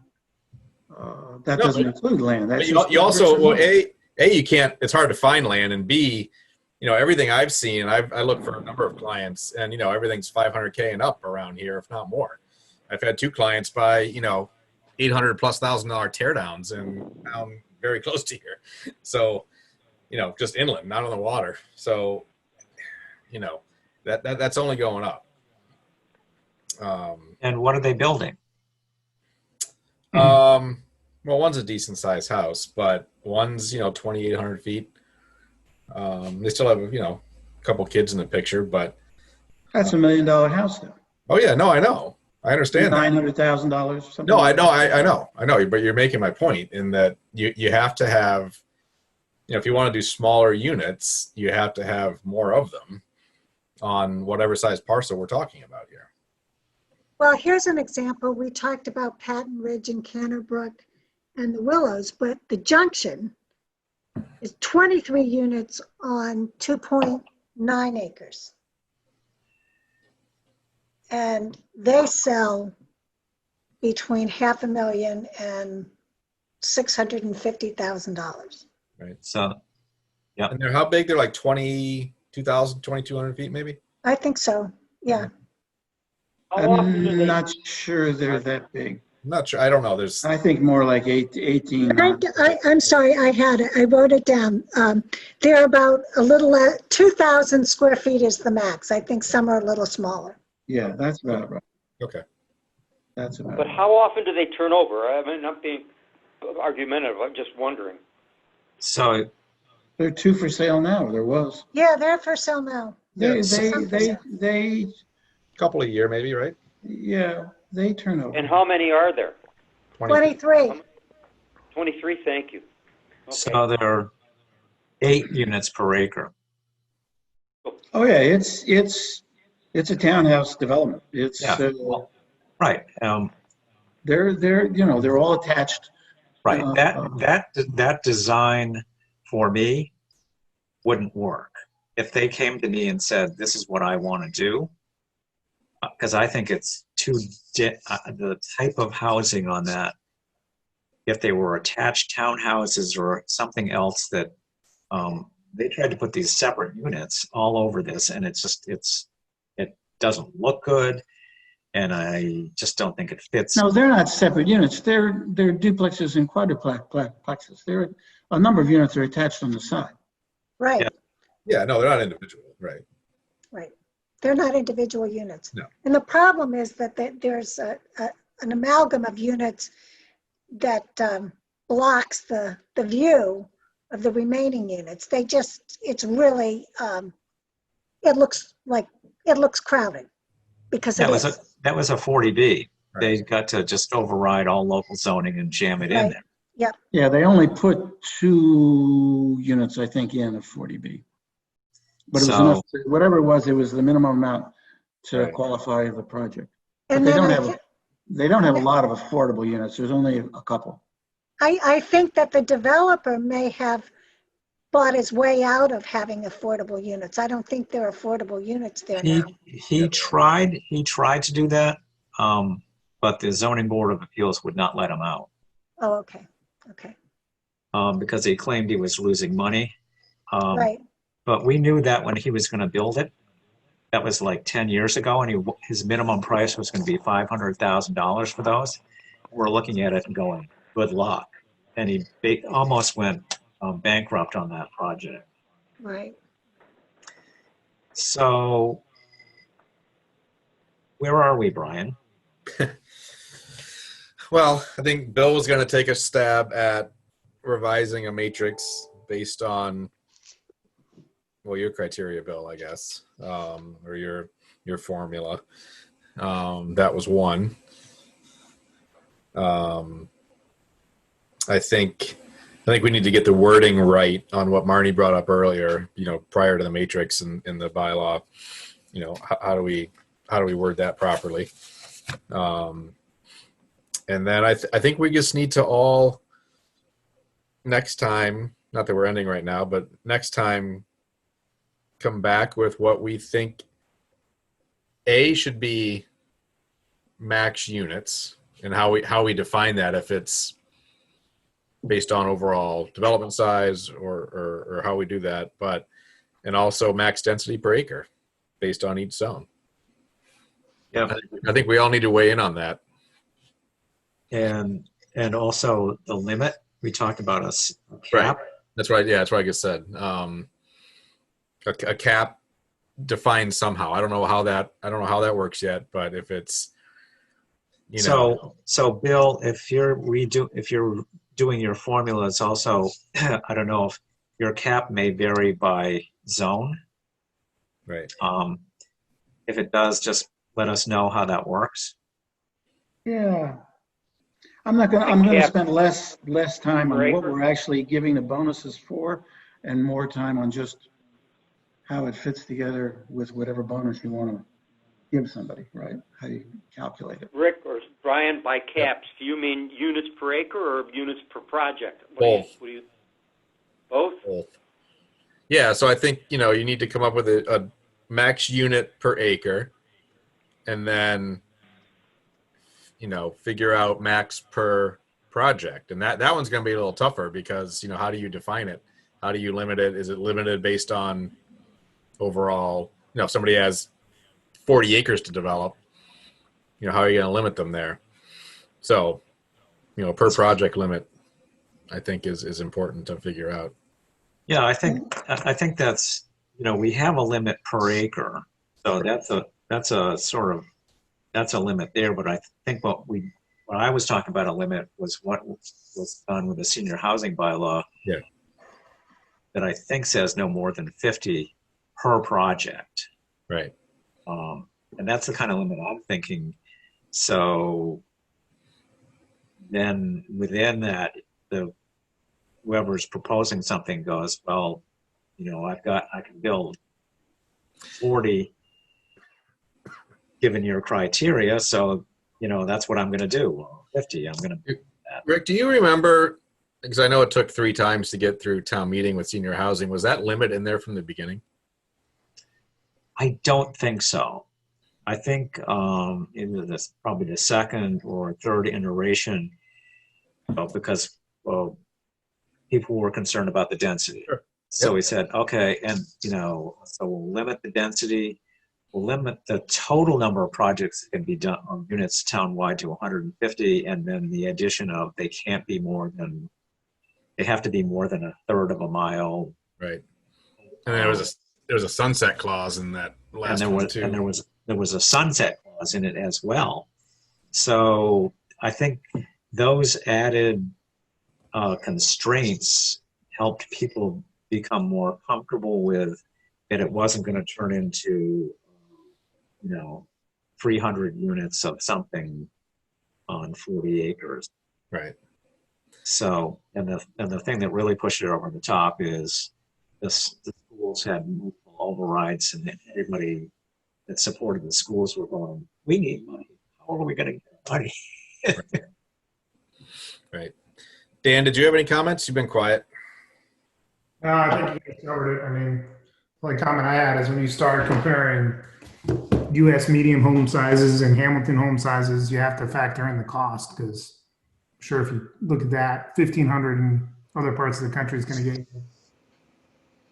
that No, doesn't include land. That's But just you also, commercial well, land. you can't, it's hard to find land, and B, everything I've seen, I look for a number of clients, and, everything's 500K and up around here, if not more. I've had 2 clients buy, $800,000+ teardowns and down very close to here. So, just inland, not on the water. So, that's only going up. And what are they building? Well, one's a decent sized house, but one's, 2,800 feet. They still have, a couple kids in the picture, but. That's $1 million house though. Oh yeah, no, I know. I understand that. $900,000 something. No, like I know, but you're making my point in that you have to have, if you want to do smaller units, you have to have more of them on whatever size parcel we're talking about here. Well, here's an example. We talked about Patton Ridge and Canterbrook and the Willows, but the Junction is 23 units on 2.9 acres. And they sell between $500,000 and $650,000. Right. So, yeah. And they're how big? They're like 22,000, 2,200 feet, maybe. I think so. Yeah. How often do I'm they- not sure they're that big. I'm not sure. I don't know. There's I think more like 18. I'm sorry, I had it. I wrote it down. They're about a little, 2,000 square feet is the max. I think some are a little smaller. Yeah, that's about right. okay. That's about But right. how often do they turn over? I mean, not being argumentative, I'm just wondering. So, There are 2 for sale now. There was. Yeah, they're for sale now. They Couple a year, maybe, right? yeah, they turn over. And how many are there? 23. 23, thank you. Okay. so there are 8 units per acre. Oh yeah, it's a townhouse development. It's Yeah. Well, right. they're all attached. Right. That design for me wouldn't work. If they came to me and said, "This is what I want to do," because I think it's the type of housing on that. If they were attached townhouses or something else that they tried to put these separate units all over this, and it doesn't look good, and I just don't think it fits. No, they're not separate units. They're duplexes and quadruplexes. There are a number of units are attached on the side. Right, Yeah. Yeah, no, they're not individual, right? right. They're not individual units. No. And the problem is that there's an amalgam of units that blocks the view of the remaining units. It's really, it looks crowded because it is. That was a 40B. Right. They got to just override all local zoning and jam it in Right. there. Yeah, they only put 2 units, I think, in of 40B. But it was So- enough. Whatever it was the minimum amount to Right. qualify the project. But And they then don't have a lot of affordable units. There's only a couple. I think that the developer may have bought his way out of having affordable units. I don't think there are affordable units there now. He tried to do that, but the zoning board of appeals would not let him out Oh, okay, okay, because he claimed he was losing money. right. But we knew that when he was going to build it. That was like 10 years ago, and his minimum price was going to be $500,000 for those. We're looking at it and going, good luck. And he almost went bankrupt on that project. Right. So where are we, Brian? Well, I think Bill was going to take a stab at revising a matrix based on, well, your criteria, Bill, I guess, or your formula. That was one. I think we need to get the wording right on what Marnie brought up earlier. Prior to the matrix and in the bylaw. How do we word that properly? And then I think we just need to all next time. Not that we're ending right now, but next time, come back with what we think should be max units and how we define that, if it's based on overall development size or how we do that, but, and also max density per acre based on each zone. Yep. I think we all need to weigh in on that. And also the limit, we talked about a cap. Right. That's right. Yeah, that's what I just said. A cap defined somehow. I don't know how that works yet, but if it's, you know. So Bill, if you're doing your formulas also, I don't know if your cap may vary by zone. Right. If it does, just let us know how that works. Yeah. I'm gonna spend less time on what we're actually giving the bonuses for and more time on just how it fits together with whatever bonus you want to give somebody, right? How you calculate it. Rick or Brian, by caps, do you mean units per acre or units per project? Both. Both? Both. Yeah, so I think, you need to come up with a max unit per acre, and then, figure out max per project. And that one's going to be a little tougher because, how do you define it? How do you limit it? Is it limited based on overall, if somebody has 40 acres to develop, how are you going to limit them there? So, per project limit, I think is important to figure out. Yeah, I think that's, we have a limit per acre. So that's a limit there, but I think what I was talking about a limit was what was done with the senior housing bylaw. Yeah. That I think says no more than 50 per project. Right. And that's the kind of limit I'm thinking. So then within that, whoever's proposing something goes, well, I can build 40 given your criteria. So, that's what I'm going to do. Well, 50, I'm going to do that. Rick, do you remember, because I know it took 3 times to get through town meeting with senior housing, was that limit in there from the beginning? I don't think so. I think in this probably the second or third iteration, because people were concerned about the density. Sure. So Yep. we said, okay, and so we'll limit the density, we'll limit the total number of projects that can be done on units townwide to 150, and then the addition of they have to be more than a third of a mile. Right. And there was a sunset clause in that last one too. And there was a sunset clause in it as well. So I think those added constraints helped people become more comfortable with that it wasn't going to turn into 300 units of something on 40 acres. Right. So, and the thing that really pushed it over the top is the schools had multiple overrides, and everybody that supported the schools were going, we need money. How are we going to get money? Right. Dan, did you have any comments? You've been quiet. No, I think you guys covered it. I mean, the only comment I had is when you start comparing U.S. medium home sizes and Hamilton home sizes, you have to factor in the cost, because I'm sure if you look at that, 1,500 in other parts of the country is going to get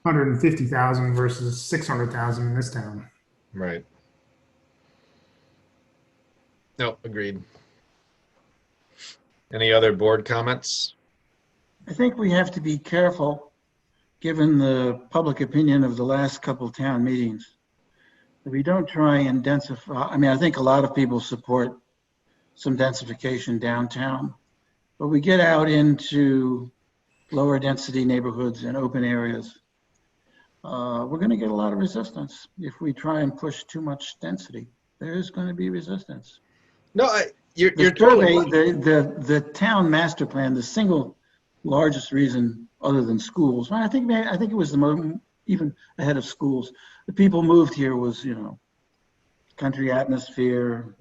150,000 versus 600,000 in this town. Right. Nope, agreed. Any other board comments? I think we have to be careful, given the public opinion of the last couple town meetings, that we don't try and densify. I mean, I think a lot of people support some densification downtown, but we get out into lower density neighborhoods and open areas. We're going to get a lot of resistance if we try and push too much density. There is going to be resistance. No, you're The totally survey, right. the town master plan, the single largest reason other than schools, I think it was even ahead of schools. The people moved here was, country atmosphere,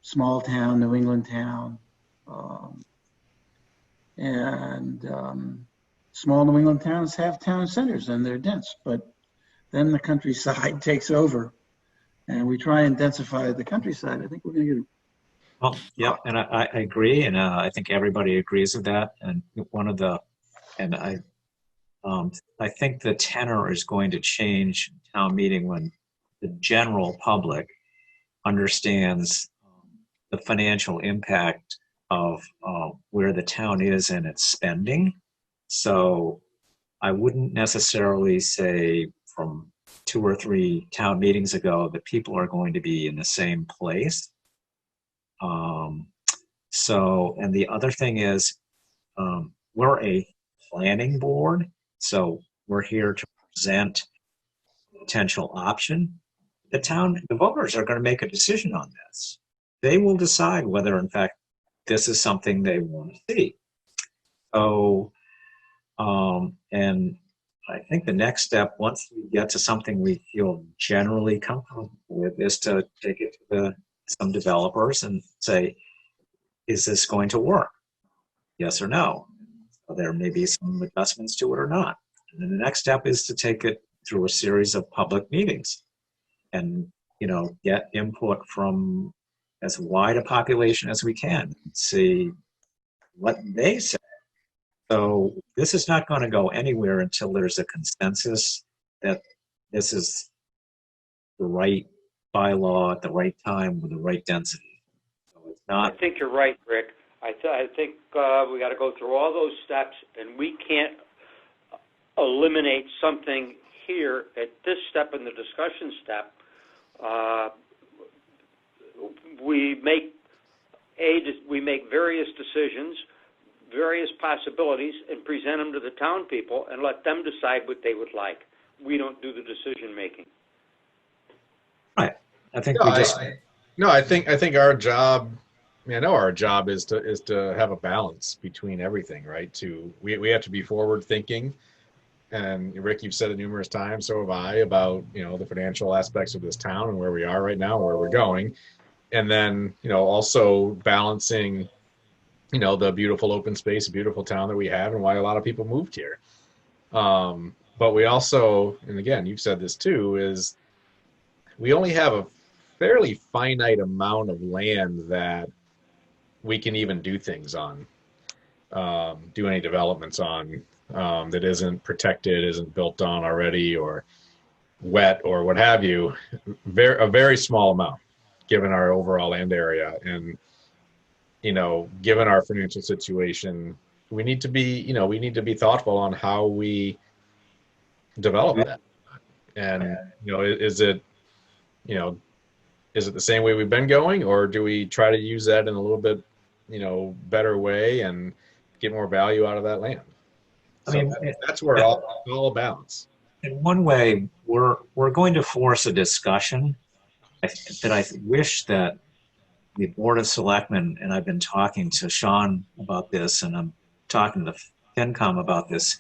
small town, New England town, and small New England towns have town centers and they're dense, but then the countryside takes over and we try and densify the countryside. I think we're going to get Well, yeah, and I agree, and I think everybody agrees with that. And one of the, and I think the tenor is going to change town meeting when the general public understands the financial impact of where the town is in its spending. So I wouldn't necessarily say from 2 or 3 town meetings ago that people are going to be in the same place. So, and the other thing is, we're a planning board, so we're here to present a potential option. The voters are going to make a decision on this. They will decide whether, in fact, this is something they want to see. So, and I think the next step, once we get to something we feel generally comfortable with, is to take it to some developers and say, is this going to work? Yes or no? So there may be some adjustments to it or not. And then the next step is to take it through a series of public meetings and, get input from as wide a population as we can, see what they say. So this is not going to go anywhere until there's a consensus that this is the right bylaw at the right time with the right density. So it's I not. think you're right, Rick. I think we got to go through all those steps, and we can't eliminate something here at this step in the discussion step. We make various decisions, various possibilities, and present them to the town people and let them decide what they would like. We don't do the decision making. Right. I think No, we just. I think our job. I mean, I know our job is to have a balance between everything, right? We have to be forward thinking, and Rick, you've said it numerous times, so have I, about the financial aspects of this town and where we are right now, where we're going, and then also balancing the beautiful open space, beautiful town that we have, and why a lot of people moved here. But we also, and again, you've said this too, is we only have a fairly finite amount of land that we can even do things on, do any developments on, that isn't protected, isn't built on already, or wet, or what have you. A very small amount, given our overall land area, and given our financial situation, we need to be thoughtful on how we develop that. And is it the same way we've been going, or do we try to use that in a little bit better way and get more value out of that land? That's where all a balance. In one way, we're going to force a discussion that I wish that the Board of Selectmen, and I've been talking to Sean about this, and I'm talking to FinCom about this.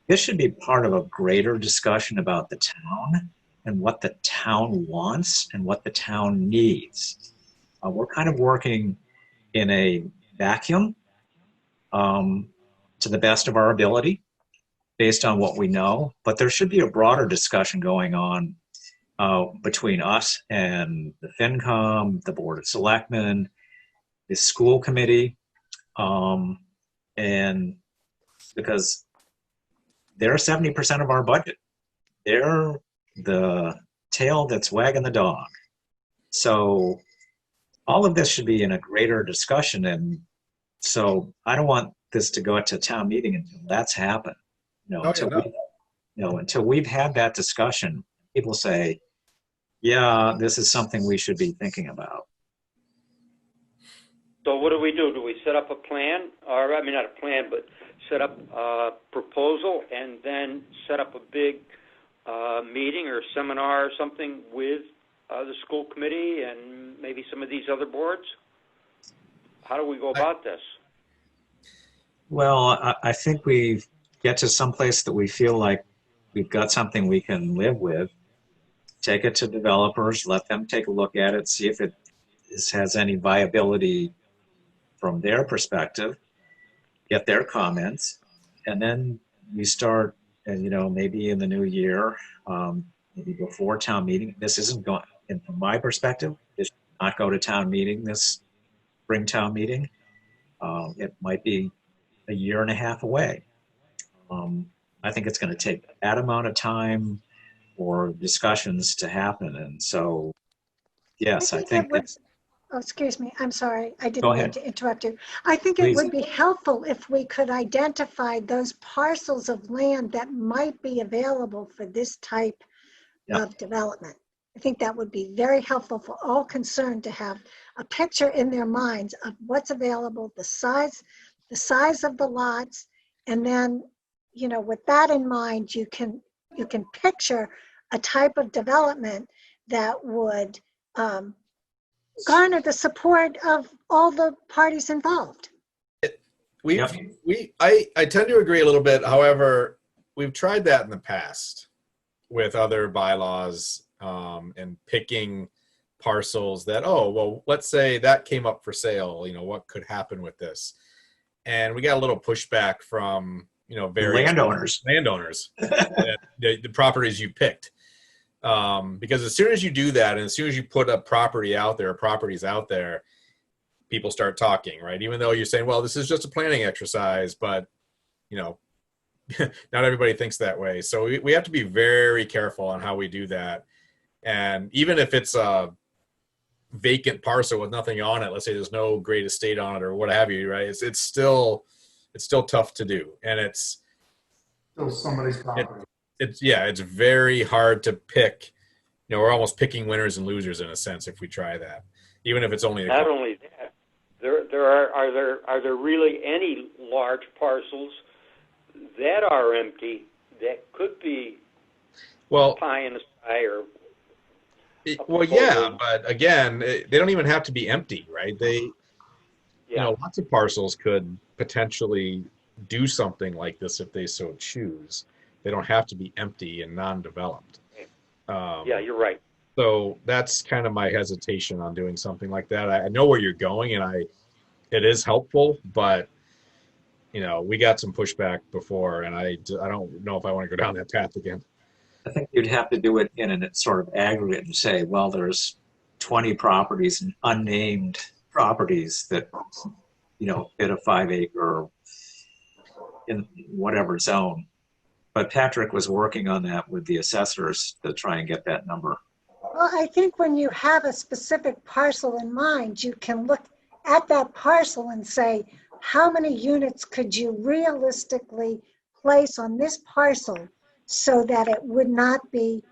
This should be part of a greater discussion about the town and what the town wants and what the town needs. We're kind of working in a vacuum, to the best of our ability, based on what we know, but there should be a broader discussion going on between us and the FinCom, the Board of Selectmen, the school committee, and because they're 70% of our budget. They're the tail that's wagging the dog. So all of this should be in a greater discussion, and so I don't want this to go to town meeting until that's happened. Until we've had that discussion, people say, yeah, this is something we should be thinking about. So what do? Do we set up a plan, or not a plan, but set up a proposal and then set up a big meeting or seminar or something with the school committee and maybe some of these other boards? How do we go about this? Well, I think we get to some place that we feel like we've got something we can live with, take it to developers, let them take a look at it, see if it has any viability from their perspective, get their comments, and then we start, maybe in the new year, maybe before town meeting. This isn't going, and from my perspective, this should not go to town meeting this spring town meeting. It might be a year and a half away. I think it's going to take that amount of time for discussions to happen. And so, yes, I think it would, that's, oh, excuse me, I'm sorry, I Go didn't mean ahead. to interrupt you. I think it Please. would be helpful if we could identify those parcels of land that might be available for this type Yeah. of development. I think that would be very helpful for all concerned to have a picture in their minds of what's available, the size of the lots, and then, you know, with that in mind, you can picture a type of development that would garner the support of all the parties involved. I tend to agree a little bit. However, we've tried that in the past with other bylaws and picking parcels that, oh, well, let's say that came up for sale, you know, what could happen with this? And we got a little pushback from, you know, various landowners. the properties you picked. Because as soon as you do that, and as soon as you put a property out there, properties out there, people start talking, right? Even though you're saying, well, this is just a planning exercise, but, you know, not everybody thinks that way. So we have to be very careful on how we do that. And even if it's a vacant parcel with nothing on it, let's say there's no great estate on it or what have you, right? It's still tough to do. And it's Still somebody's property. it's very hard to pick. You know, we're almost picking winners and losers in a sense if we try that, even if it's only Not only that, are there really any large parcels that are empty that could be pie in the sky or well, yeah, but again, they don't even have to be empty, right? You know, lots of parcels could potentially do something like this if they so choose. They don't have to be empty and non-developed. Yeah, you're right. So that's kind of my hesitation on doing something like that. I know where you're going, and it is helpful, but you know, we got some pushback before, and I don't know if I want to go down that path again. I think you'd have to do it in a sort of aggregate and say, well, there's 20 properties and unnamed properties that, you know, fit a 5-acre in whatever zone. But Patrick was working on that with the assessors to try and get that number. Well, I think when you have a specific parcel in mind, you can look at that parcel and say, how many units could you realistically place on this parcel so that it would not be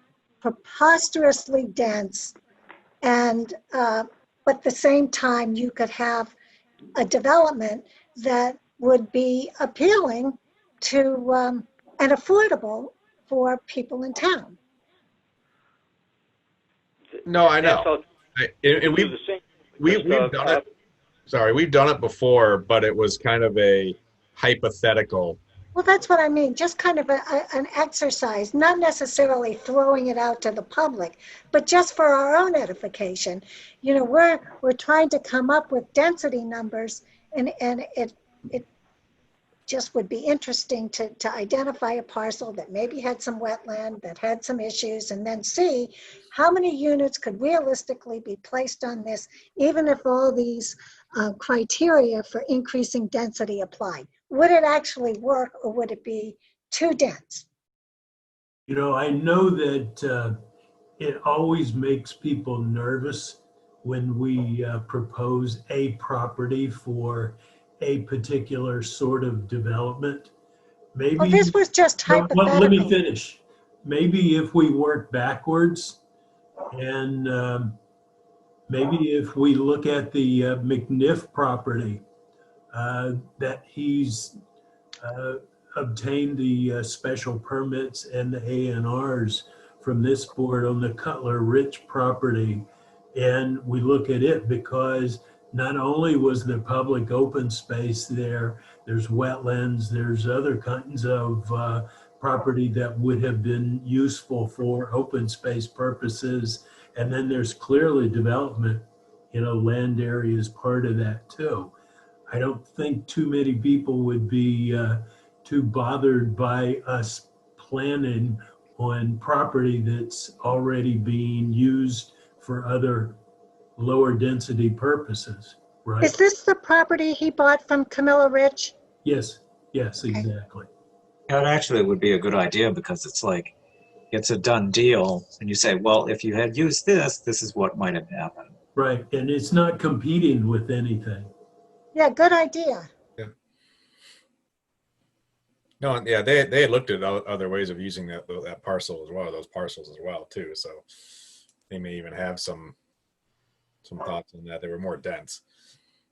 preposterously dense, and but at the same time you could have a development that would be appealing to and affordable for people in town. No, I know. And we've done it. Sorry, we've done it before, but it was kind of a hypothetical. Well, that's what I mean. Just kind of an exercise, not necessarily throwing it out to the public, but just for our own edification. You know, we're trying to come up with density numbers, and it just would be interesting to identify a parcel that maybe had some wetland, that had some issues, and then see how many units could realistically be placed on this, even if all these criteria for increasing density applied. Would it actually work, or would it be too dense? You know, I know that it always makes people nervous when we propose a property for a particular sort of development. Maybe. Well, this was just hypothetical. Well, let me finish. Maybe if we work backwards, and maybe if we look at the McNiff property, that he's obtained the special permits and the A&Rs from this board on the Cutler Ridge property, and we look at it because not only was there public open space there, there's wetlands, there's other kinds of property that would have been useful for open space purposes, and then there's clearly development, you know, land area is part of that too. I don't think too many people would be too bothered by us planning on property that's already being used for other lower density purposes. right? Is this the property he bought from Camilla Rich? Yes, yes, exactly. That actually would be a good idea because it's like, it's a done deal. And you say, well, if you had used this, this is what might have happened. Right, and it's not competing with anything. Yeah, good idea. No, yeah, they had looked at other ways of using that parcel as well, those parcels as well too. So they may even have some thoughts on that. They were more dense.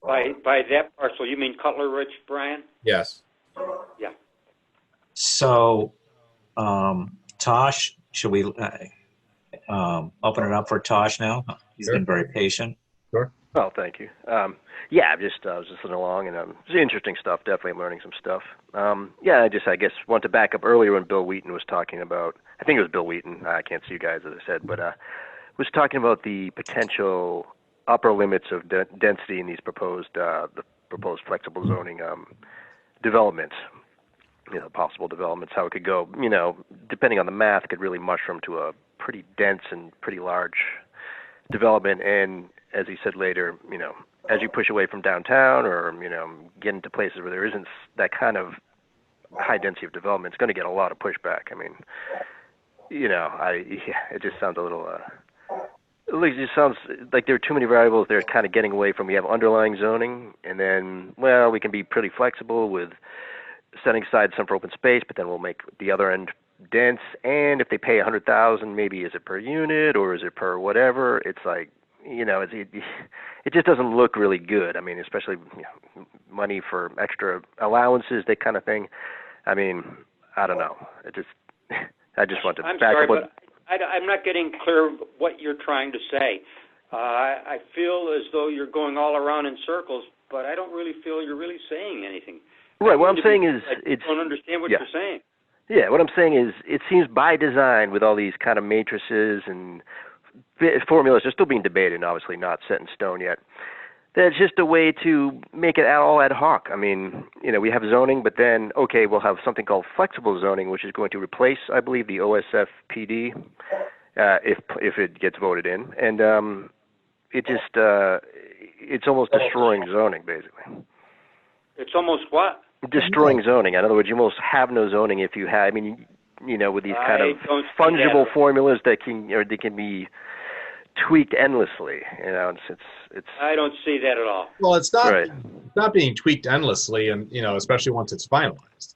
By that parcel, you mean Cutler Ridge, Brian? Yes. Yeah. So, Tosh, should we open it up for Tosh now? He's Sure. been very patient. Sure. Oh, thank you. Yeah, I was just listening along, and it's interesting stuff. Definitely, I'm learning some stuff. Yeah, I guess want to back up earlier when Bill Wheaton was talking about. I think it was Bill Wheaton. I can't see you guys, as I said, but was talking about the potential upper limits of density in these proposed flexible zoning developments. You know, possible developments, how it could go. You know, depending on the math, it could really mushroom to a pretty dense and pretty large development. And as he said later, you know, as you push away from downtown or, you know, get into places where there isn't that kind of high density of development, it's going to get a lot of pushback. I mean, you know, it just sounds a little, it just sounds like there are too many variables. They're kind of getting away from, we have underlying zoning, and then, well, we can be pretty flexible with setting aside some for open space, but then we'll make the other end dense. And if they pay $100,000, maybe is it per unit or is it per whatever? It's like, you know, it just doesn't look really good. I mean, especially, you know, money for extra allowances, that kind of thing. I mean, I don't know. I just want to I'm back sorry, up what. but I'm not getting clear what you're trying to say. I feel as though you're going all around in circles, but I don't really feel you're really saying anything. Right. What I'm saying is, I don't understand what yeah. you're saying. Yeah, what I'm saying is, it seems by design with all these kind of matrices and formulas, they're still being debated and obviously not set in stone yet. That's just a way to make it all ad hoc. I mean, you know, we have zoning, but then, okay, we'll have something called flexible zoning, which is going to replace, I believe, the OSFPD, if it gets voted in. And it's almost destroying zoning, basically. It's almost what? Destroying zoning. In other words, you almost have no zoning if you have, I mean, you know, with these kind of don't see fungible that. formulas they can be tweaked endlessly. You know, it's. I don't see that at all. Well, it's not. Right. It's not being tweaked endlessly, and you know, especially once it's finalized.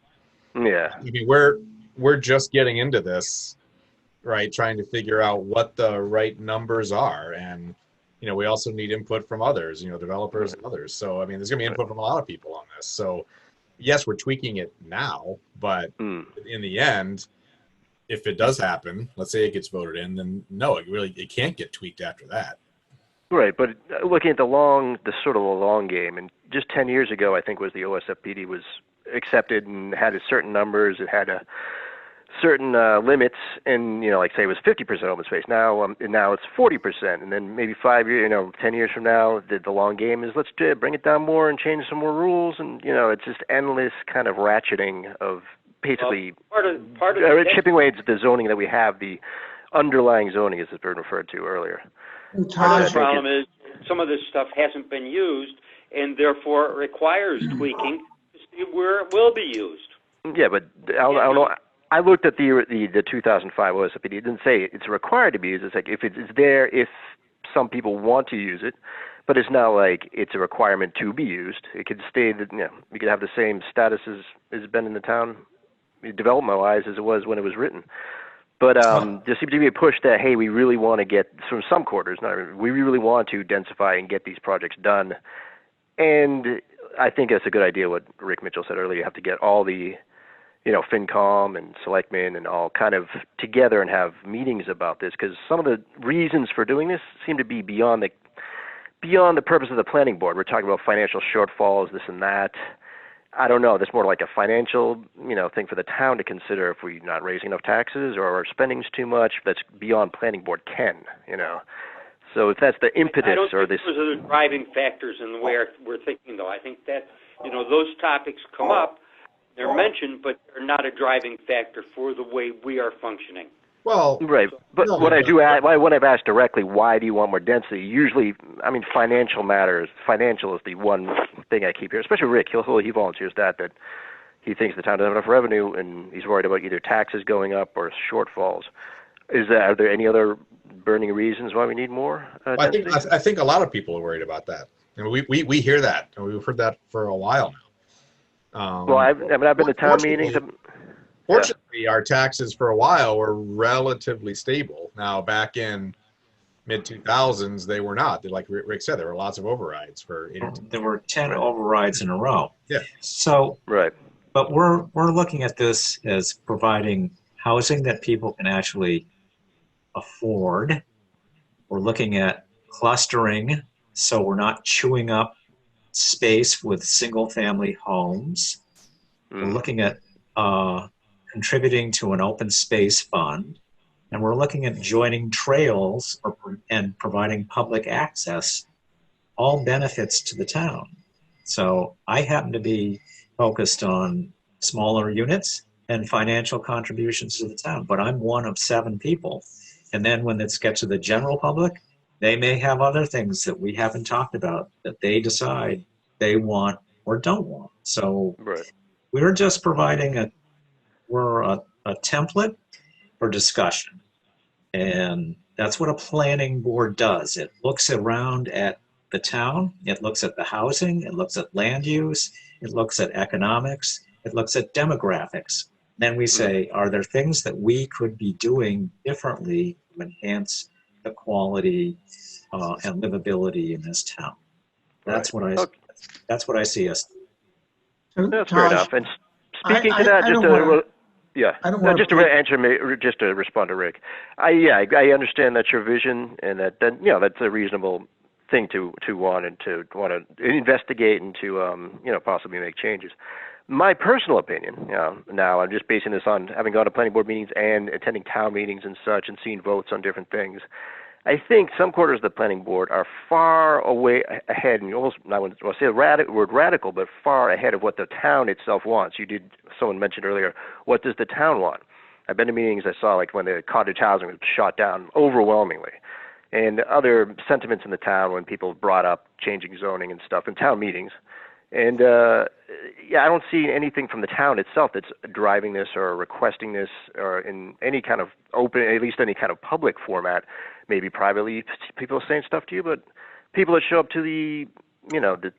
Yeah. I mean, we're just getting into this, right? Trying to figure out what the right numbers are, and you know, we also need input from others, you know, developers and others. So, I mean, there's going to be input from a lot of people on this. So, yes, we're tweaking it now, but in the end, if it does happen, let's say it gets voted in, then no, it can't get tweaked after that. Right, but looking at the long game, and just 10 years ago, I think was the OSFPD was accepted and had a certain numbers. It had a certain limits, and you know, like say it was 50% open space. Now, now it's 40%, and then maybe 5 years, you know, 10 years from now, the long game is let's bring it down more and change some more rules, and you know, it's just endless kind of ratcheting of basically Part of chipping away at the zoning that we have, the underlying zoning, as it's been referred to earlier. part of the problem is some of this stuff hasn't been used, and therefore it requires tweaking to see where it will be used. Yeah, but I don't know. I looked at the 2005 OSFPD. It didn't say it's required to be used. It's like if it's there, if some people want to use it, but it's not like it's a requirement to be used. It could stay that, you know, we could have the same status as has been in the town, development-wise, as it was when it was written. But there seems to be a push that, hey, we really want to get, from some quarters, we really want to densify and get these projects done. And I think that's a good idea, what Rick Mitchell said earlier. You have to get all the, you know, FinCom and Selectmen and all kind of together and have meetings about this, because some of the reasons for doing this seem to be beyond the purpose of the planning board. We're talking about financial shortfalls, this and that. I don't know. That's more like a financial, you know, thing for the town to consider if we're not raising enough taxes or our spending's too much. That's beyond planning board 10, you know. So if that's the impetus I don't or think this. those are the driving factors in the way we're thinking, though. I think that, you know, those topics come up, they're mentioned, but they're not a driving factor for the way we are functioning. Well, Right. But no, when I but- do when I've asked directly, why do you want more density? Usually, I mean, financial matters. Financial is the one thing I keep here, especially Rick. He volunteers that he thinks the town doesn't have enough revenue, and he's worried about either taxes going up or shortfalls. Are there any other burning reasons why we need more density? I think a lot of people are worried about that. And we hear that, and we've heard that for a while now. Well, I've been to town meetings. Fortunately, our taxes for a while were relatively stable. Now, back in mid 2000s, they were not. Like Rick said, there were lots of overrides for. There were 10 overrides in a row. Yeah. So, Right. but we're looking at this as providing housing that people can actually afford. We're looking at clustering, so we're not chewing up space with single-family homes. We're looking at contributing to an open space fund, and we're looking at joining trails and providing public access, all benefits to the town. So I happen to be focused on smaller units and financial contributions to the town, but I'm one of 7 people. And then when it gets to the general public, they may have other things that we haven't talked about that they decide they want or don't want. So Right. we're just providing a template for discussion. And that's what a planning board does. It looks around at the town, it looks at the housing, it looks at land use, it looks at economics, it looks at demographics. Then we say, are there things that we could be doing differently to enhance the quality and livability in this town? That's what I see us. So, That's fair Taj, enough. And speaking to that, I don't wanna- yeah, I don't no, wanna just to put- answer, just to respond to Rick, I understand that's your vision, and that that's a reasonable thing to want and to want to investigate and to possibly make changes. My personal opinion, now I'm just basing this on having gone to planning board meetings and attending town meetings and such, and seeing votes on different things. I think some quarters of the planning board are far away ahead, and almost, I wouldn't say the word radical, but far ahead of what the town itself wants. Someone mentioned earlier, what does the town want? I've been to meetings I saw, like when the cottage housing was shot down overwhelmingly, and other sentiments in the town when people brought up changing zoning and stuff in town meetings. And I don't see anything from the town itself that's driving this or requesting this or in any kind of open, at least any kind of public format. Maybe privately people are saying stuff to you, but people that show up to the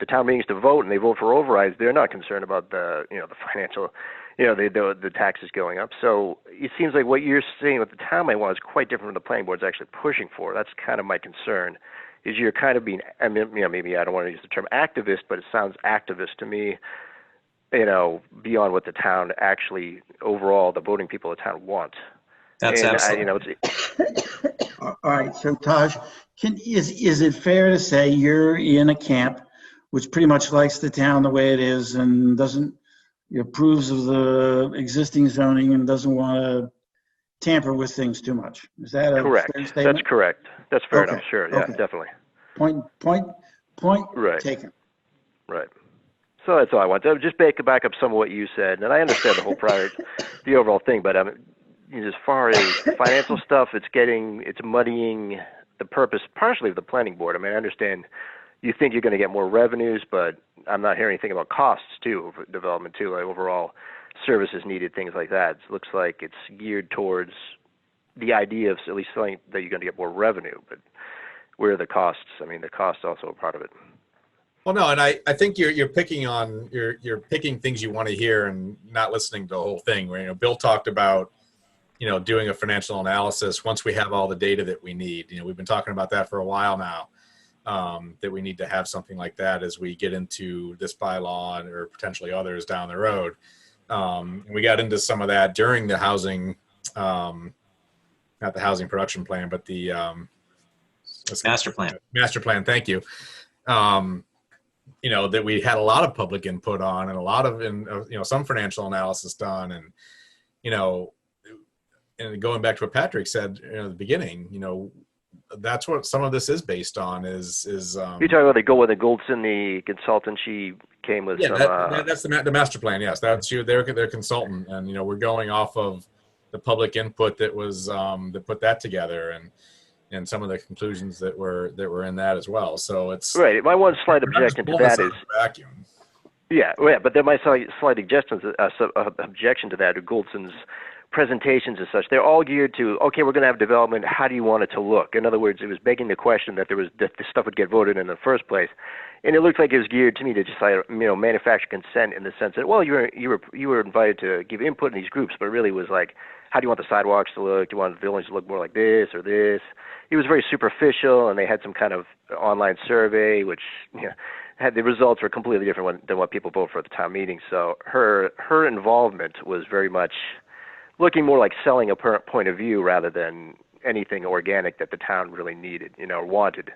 town meetings to vote and they vote for overrides, they're not concerned about the financial, the taxes going up. So it seems like what you're saying what the town might want is quite different from the planning board's actually pushing for. That's kind of my concern. Is you're kind of being, maybe I don't want to use the term activist, but it sounds activist to me, beyond what the town actually, overall, the voting people of the town want. That's and absolutely. all right, so Taj, is it fair to say you're in a camp which pretty much likes the town the way it is and approves of the existing zoning and doesn't want to tamper with things too much? Is that a correct? fair statement? That's correct. That's fair Okay, enough. Sure. Yeah, okay. definitely. Point Right. taken. Right. So that's all I want. Just back up some of what you said, and I understand the whole the overall thing, but as far as financial stuff, it's muddying the purpose partially of the planning board. I mean, I understand you think you're going to get more revenues, but I'm not hearing anything about costs too, of development too, like overall services needed, things like that. It looks like it's geared towards the idea of at least feeling that you're going to get more revenue, but where are the costs? I mean, the costs also a part of it. Well, no, and I think you're picking things you want to hear and not listening to the whole thing. Where Bill talked about doing a financial analysis once we have all the data that we need. We've been talking about that for a while now. That we need to have something like that as we get into this bylaw or potentially others down the road. And we got into some of that during the housing, not the housing production plan, but the Master plan. Master plan. Thank you. That we had a lot of public input on and a lot of, some financial analysis done. And going back to what Patrick said at the beginning, that's what some of this is based on is You're talking about the Goldson, the consultant, she came with some... that's the master plan. Yes, that's their consultant. And, we're going off of the public input that was that put that together, and some of the conclusions that were in that as well. So it's Right. My one slight we're not just objection to pulling this that out is, of a vacuum. yeah, but there might be slight objection to that, to Goldson's presentations and such. They're all geared to, okay, we're going to have development. How do you want it to look? In other words, it was begging the question that this stuff would get voted in the first place. And it looked like it was geared to me to just, manufacture consent in the sense that, well, you were invited to give input in these groups, but it really was like, how do you want the sidewalks to look? Do you want the buildings to look more like this or this? It was very superficial, and they had some kind of online survey, which had the results were completely different than what people vote for at the town meeting. So her involvement was very much looking more like selling a point of view rather than anything organic that the town really needed, or wanted.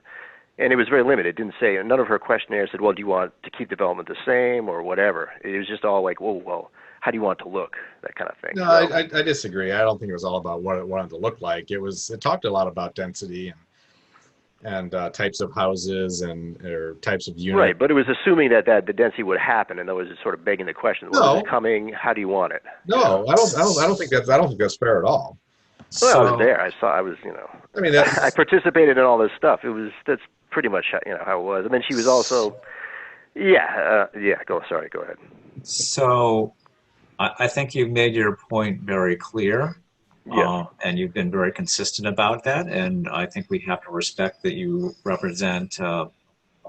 And it was very limited. It didn't say, none of her questionnaires said, well, do you want to keep development the same or whatever? It was just all like, well, how do you want it to look? That kind of thing. No, So, I disagree. I don't think it was all about what it wanted to look like. It talked a lot about density and types of houses or types of units. right, but it was assuming that the density would happen, and that was just sort of begging the question, well, is it coming? How do you want it? No, I don't think that's fair at all. Well, I was there. I was, I mean, I participated in all this stuff. That's pretty much how it was. And then she was also, go ahead. So I think you've made your point very clear. Yeah. And you've been very consistent about that. And I think we have to respect that you represent a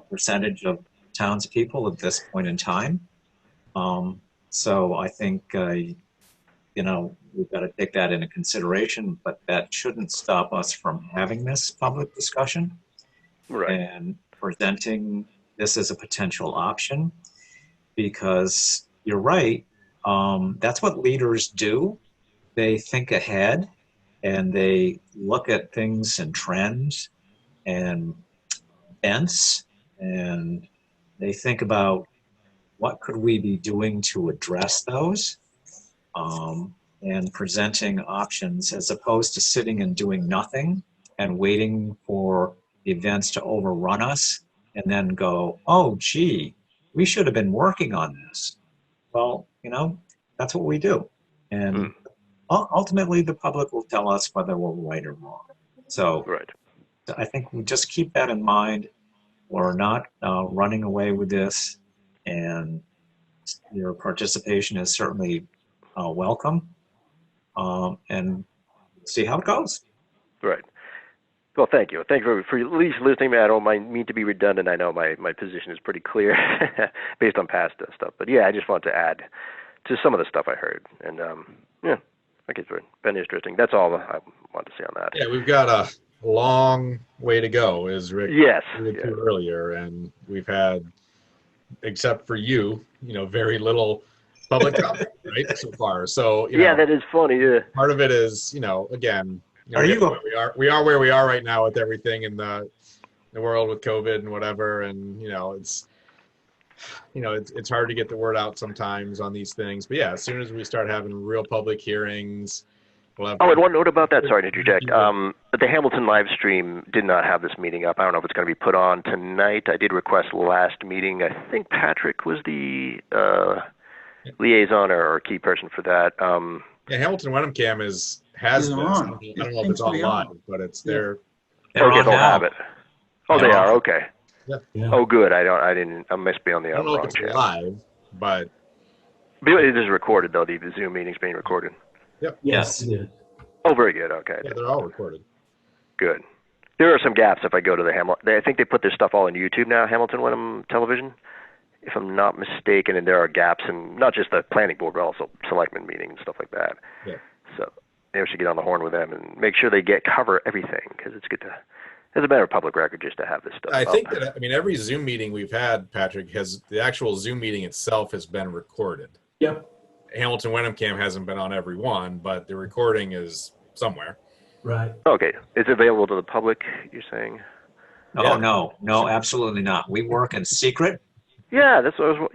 percentage of townspeople at this point in time. So I think, we've got to take that into consideration, but that shouldn't stop us from having this public discussion. Right. And presenting this as a potential option, because you're right. That's what leaders do. They think ahead and they look at things and trends and events, and they think about what could we be doing to address those, and presenting options as opposed to sitting and doing nothing and waiting for events to overrun us and then go, oh, gee, we should have been working on this. Well, that's what we do. And ultimately, the public will tell us whether we're right or wrong. So Right. I think we just keep that in mind. We're not running away with this, and your participation is certainly welcome. And see how it goes. Right. Well, thank you. Thank you for at least listening. I don't mean to be redundant. I know my position is pretty clear based on past stuff. But yeah, I just want to add to some of the stuff I heard. And I guess it's been interesting. That's all I want to say on that. Yeah, we've got a long way to go, as Rick alluded to earlier, and we've had, except for you, very little public comment, right, so far. So that is funny. Yeah. Part of it is, again, we are where we are right now with everything in the world with COVID and whatever, and it's hard to get the word out sometimes on these things. But yeah, as soon as we start having real public hearings, we'll have. Oh, and one note about that. Sorry to interject. But the Hamilton live stream did not have this meeting up. I don't know if it's going to be put on tonight. I did request last meeting. I think Patrick was the liaison or key person for that. Hamilton Wenham Cam has this. on. I don't know if it's on live, but it's there. Okay, they'll have it. Oh, they are. Okay. Yeah. Oh, good. I must be on the I don't know if wrong it's channel. live, but It is recorded, though. The Zoom meeting's being recorded. yep. Yes. It is. Oh, very good. Okay. Yeah, they're all recorded. Good. There are some gaps if I go to the Hamilton. I think they put their stuff all on YouTube now, Hamilton Wenham Television, if I'm not mistaken. And there are gaps in not just the planning board, but also selectmen meeting and stuff like that. Yeah. So they should get on the horn with them and make sure they cover everything, because it's good to. It's a matter of public record just to have this stuff. I think that, every Zoom meeting we've had, Patrick, the actual Zoom meeting itself has been recorded. Yep. Hamilton Wenham Cam hasn't been on every one, but the recording is somewhere. Right. Okay. It's available to the public, you're saying? Oh, no, absolutely not. We work in secret. Yeah, that's what I was,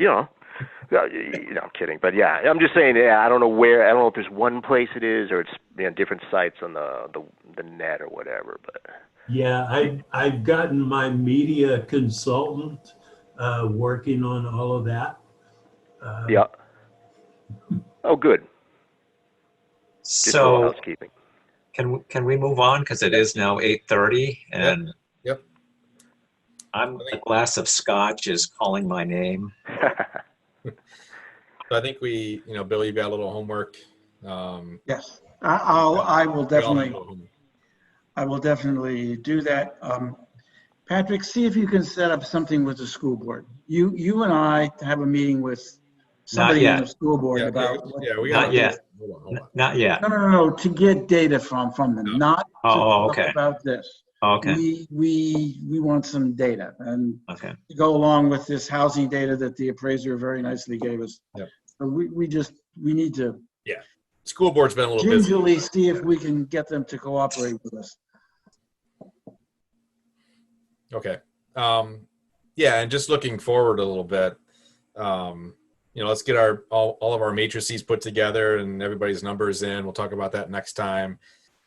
I'm kidding. But yeah, I'm just saying, I don't know if there's one place it is or it's different sites on the net or whatever, but. Yeah, I've gotten my media consultant working on all of that. Yeah. Oh, good. Just a little So housekeeping. can we move on? Because it is now 8:30 and Yep. a glass of scotch is calling my name. So I think Bill, you've got a little homework. Yes, I will We all have a definitely, little homework. I will definitely do that. Patrick, see if you can set up something with the school board. You and I have a meeting with somebody in yet. the school board Yeah, about. we Not got yet. Hold on. Not yet. No, to get data from them, No. not to Oh, talk okay. about this. Okay. We want some data and Okay. to go along with this housing data that the appraiser very nicely gave us. Yep. So we need to School board's been a little busy. gingerly see if we can get them to cooperate with us. Okay. Yeah, and just looking forward a little bit, let's get all of our matrices put together and everybody's numbers in. We'll talk about that next time.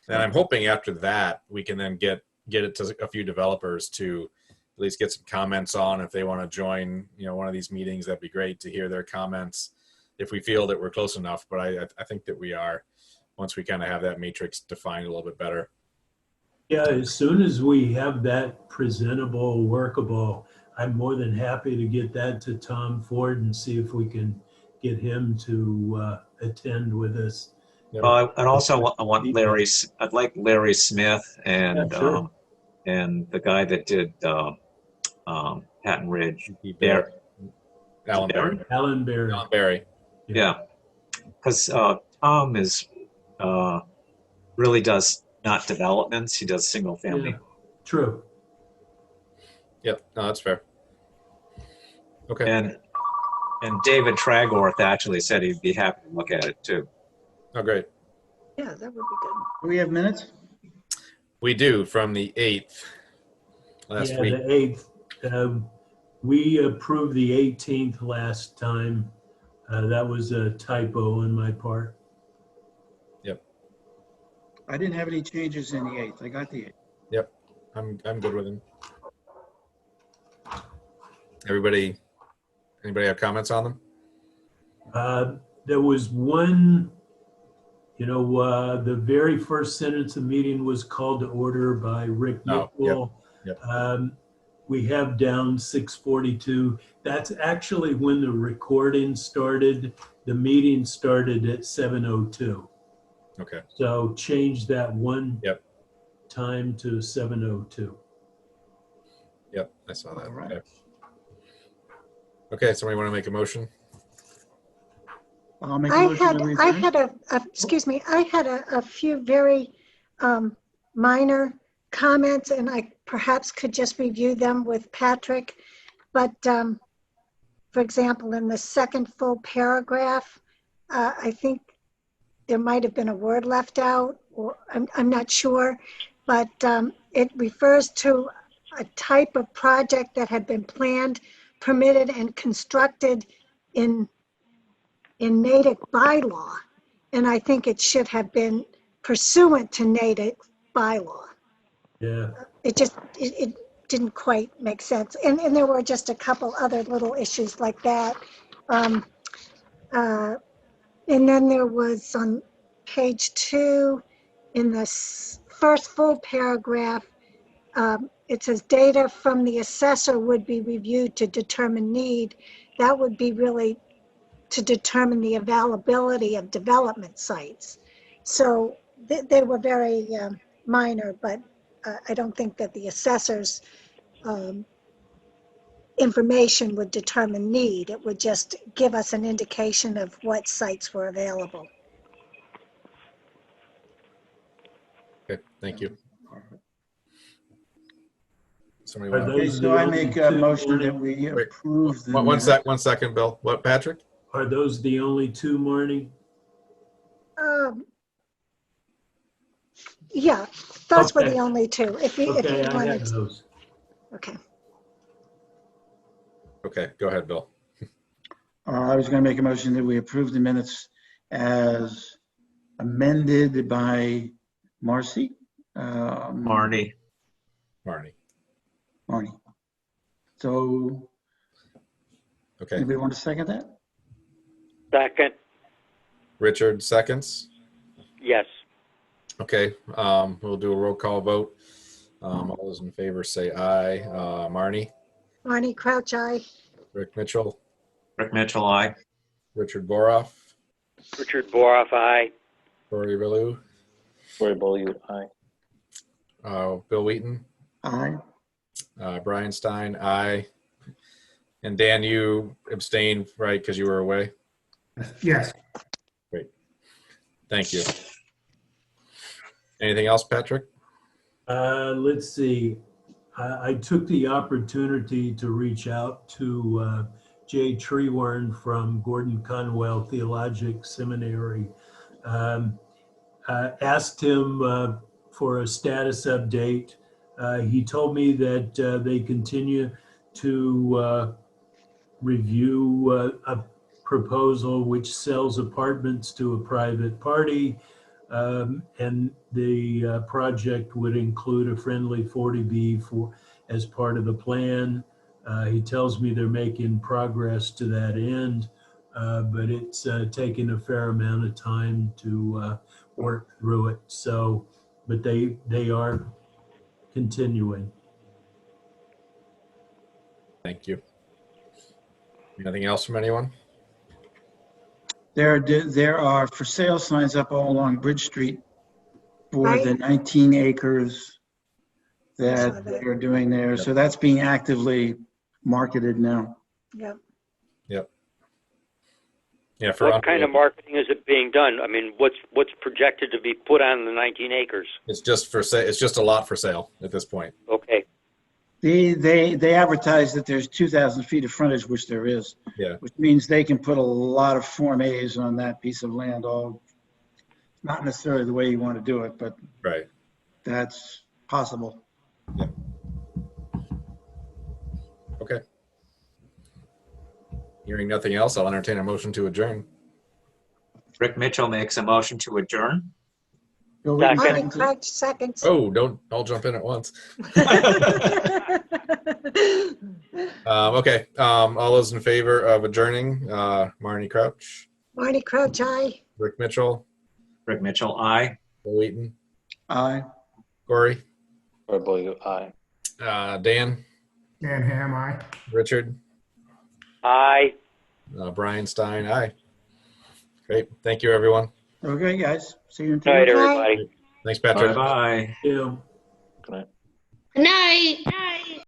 And I'm hoping after that we can then get it to a few developers to at least get some comments on if they want to join, one of these meetings. That'd be great to hear their comments if we feel that we're close enough. But I think that we are, once we kind of have that matrix defined a little bit better. Yeah, as soon as we have that presentable, workable, I'm more than happy to get that to Tom Ford and see if we can get him to attend with us. Well, and also I want Larry. I'd like Larry Smith and Yeah, sure. and the guy that did Patton Ridge. Alan Berry. Alan Berry. Alan Berry. Yeah, because Tom is really does not developments. He does single family. Yeah, true. Yep. No, that's fair. Okay. And David Tragorth actually said he'd be happy to look at it too. Oh, great. Yeah, that would be good. Do we have minutes? We do, from the 8th last week. The 8th. We approved the 18th last time. That was a typo on my part. Yep. I didn't have any changes in the 8th. I got the 8th. Yep. I'm good with him. Anybody have comments on them? There was one, the very first sentence of the meeting was called to order by Rick Oh, Nickel. yep. We have down 6:42. That's actually when the recording started. The meeting started at 7:02. Okay. So change that one Yep. time to 7:02. Yep. I saw that. All right. Okay. Okay. Somebody want to make a motion? I'll make a I motion had, that we I adjourn. had I had a few very minor comments, and I perhaps could just review them with Patrick. But for example, in the second full paragraph, I think there might have been a word left out, or I'm not sure, but it refers to a type of project that had been planned, permitted, and constructed in Natick bylaw. And I think it should have been pursuant to Natick bylaw. Yeah. It didn't quite make sense. And there were just a couple other little issues like that. And then there was on page 2, in the first full paragraph, it says data from the assessor would be reviewed to determine need. That would be really to determine the availability of development sites. So they were very minor, but I don't think that the assessor's information would determine need. It would just give us an indication of what sites were available. Okay. Thank you. Somebody Are want Okay, those so the I only make a two motion that morning- we Wait, approve the one minutes. one second, Bill. What, Patrick? Are those the only two, Marnie? Yeah, those were Okay. the only two. If you Okay, I wanted have to. those. Okay. Okay. Go ahead, Bill. I was going to make a motion that we approve the minutes as amended by Marcy. Marnie. Marnie. Marnie. So Okay. anybody want to second that? Second, Richard seconds. Yes. Okay, we'll do a roll call vote. All those in favor say aye. Marnie, Marnie Crouch, aye. Rick Mitchell, Rick Mitchell, aye. Richard Boroff, Richard Boroff, aye. Cory Ballou, Cory Beaulieu, aye. Bill Wheaton, Aye. Brian Stein, aye. And Dan, you abstained, right, because you were away? Yes. Great. Thank you. Anything else, Patrick? Let's see. I took the opportunity to reach out to Jay Treewarn from Gordon Conwell Theologic Seminary. Asked him for a status update. He told me that they continue to review a proposal which sells apartments to a private party. And the project would include a friendly 40B as part of the plan. He tells me they're making progress to that end, but it's taken a fair amount of time to work through it. So, but they are continuing. Thank you. Anything else from anyone? There are for sale signs up all along Bridge Street for Right. the 19 acres I saw that that. they're doing there. So that's being actively marketed now. Yep. Yeah, for What kind of marketing is it being done? I mean, what's projected to be put on the 19 acres? it's just for sale. It's just a lot for sale at this point. Okay. They advertise that there's 2,000 feet of frontage, which there is. Yeah. Which means they can put a lot of Form As on that piece of land. Not necessarily the way you want to do it, but Right. that's possible. Okay. Hearing nothing else, I'll entertain a motion to adjourn. Rick Mitchell makes a motion to adjourn. Bill Second. Whitman Marnie seconds it. Crouch, seconds. Oh, don't all jump in at once. Okay. All those in favor of adjourning, Marnie Crouch, Marnie Crouch, aye. Rick Mitchell, Rick Mitchell, aye. Bill Wheaton, Aye. Cory, Cory Beaulieu, aye. Dan, Dan Ham, aye. Richard, Aye. Brian Stein, aye. Great. Thank you, everyone. Okay, guys. See you in 2 Good night, weeks. everybody. Thanks, Patrick. Bye-bye. Yeah. Good night. Good night.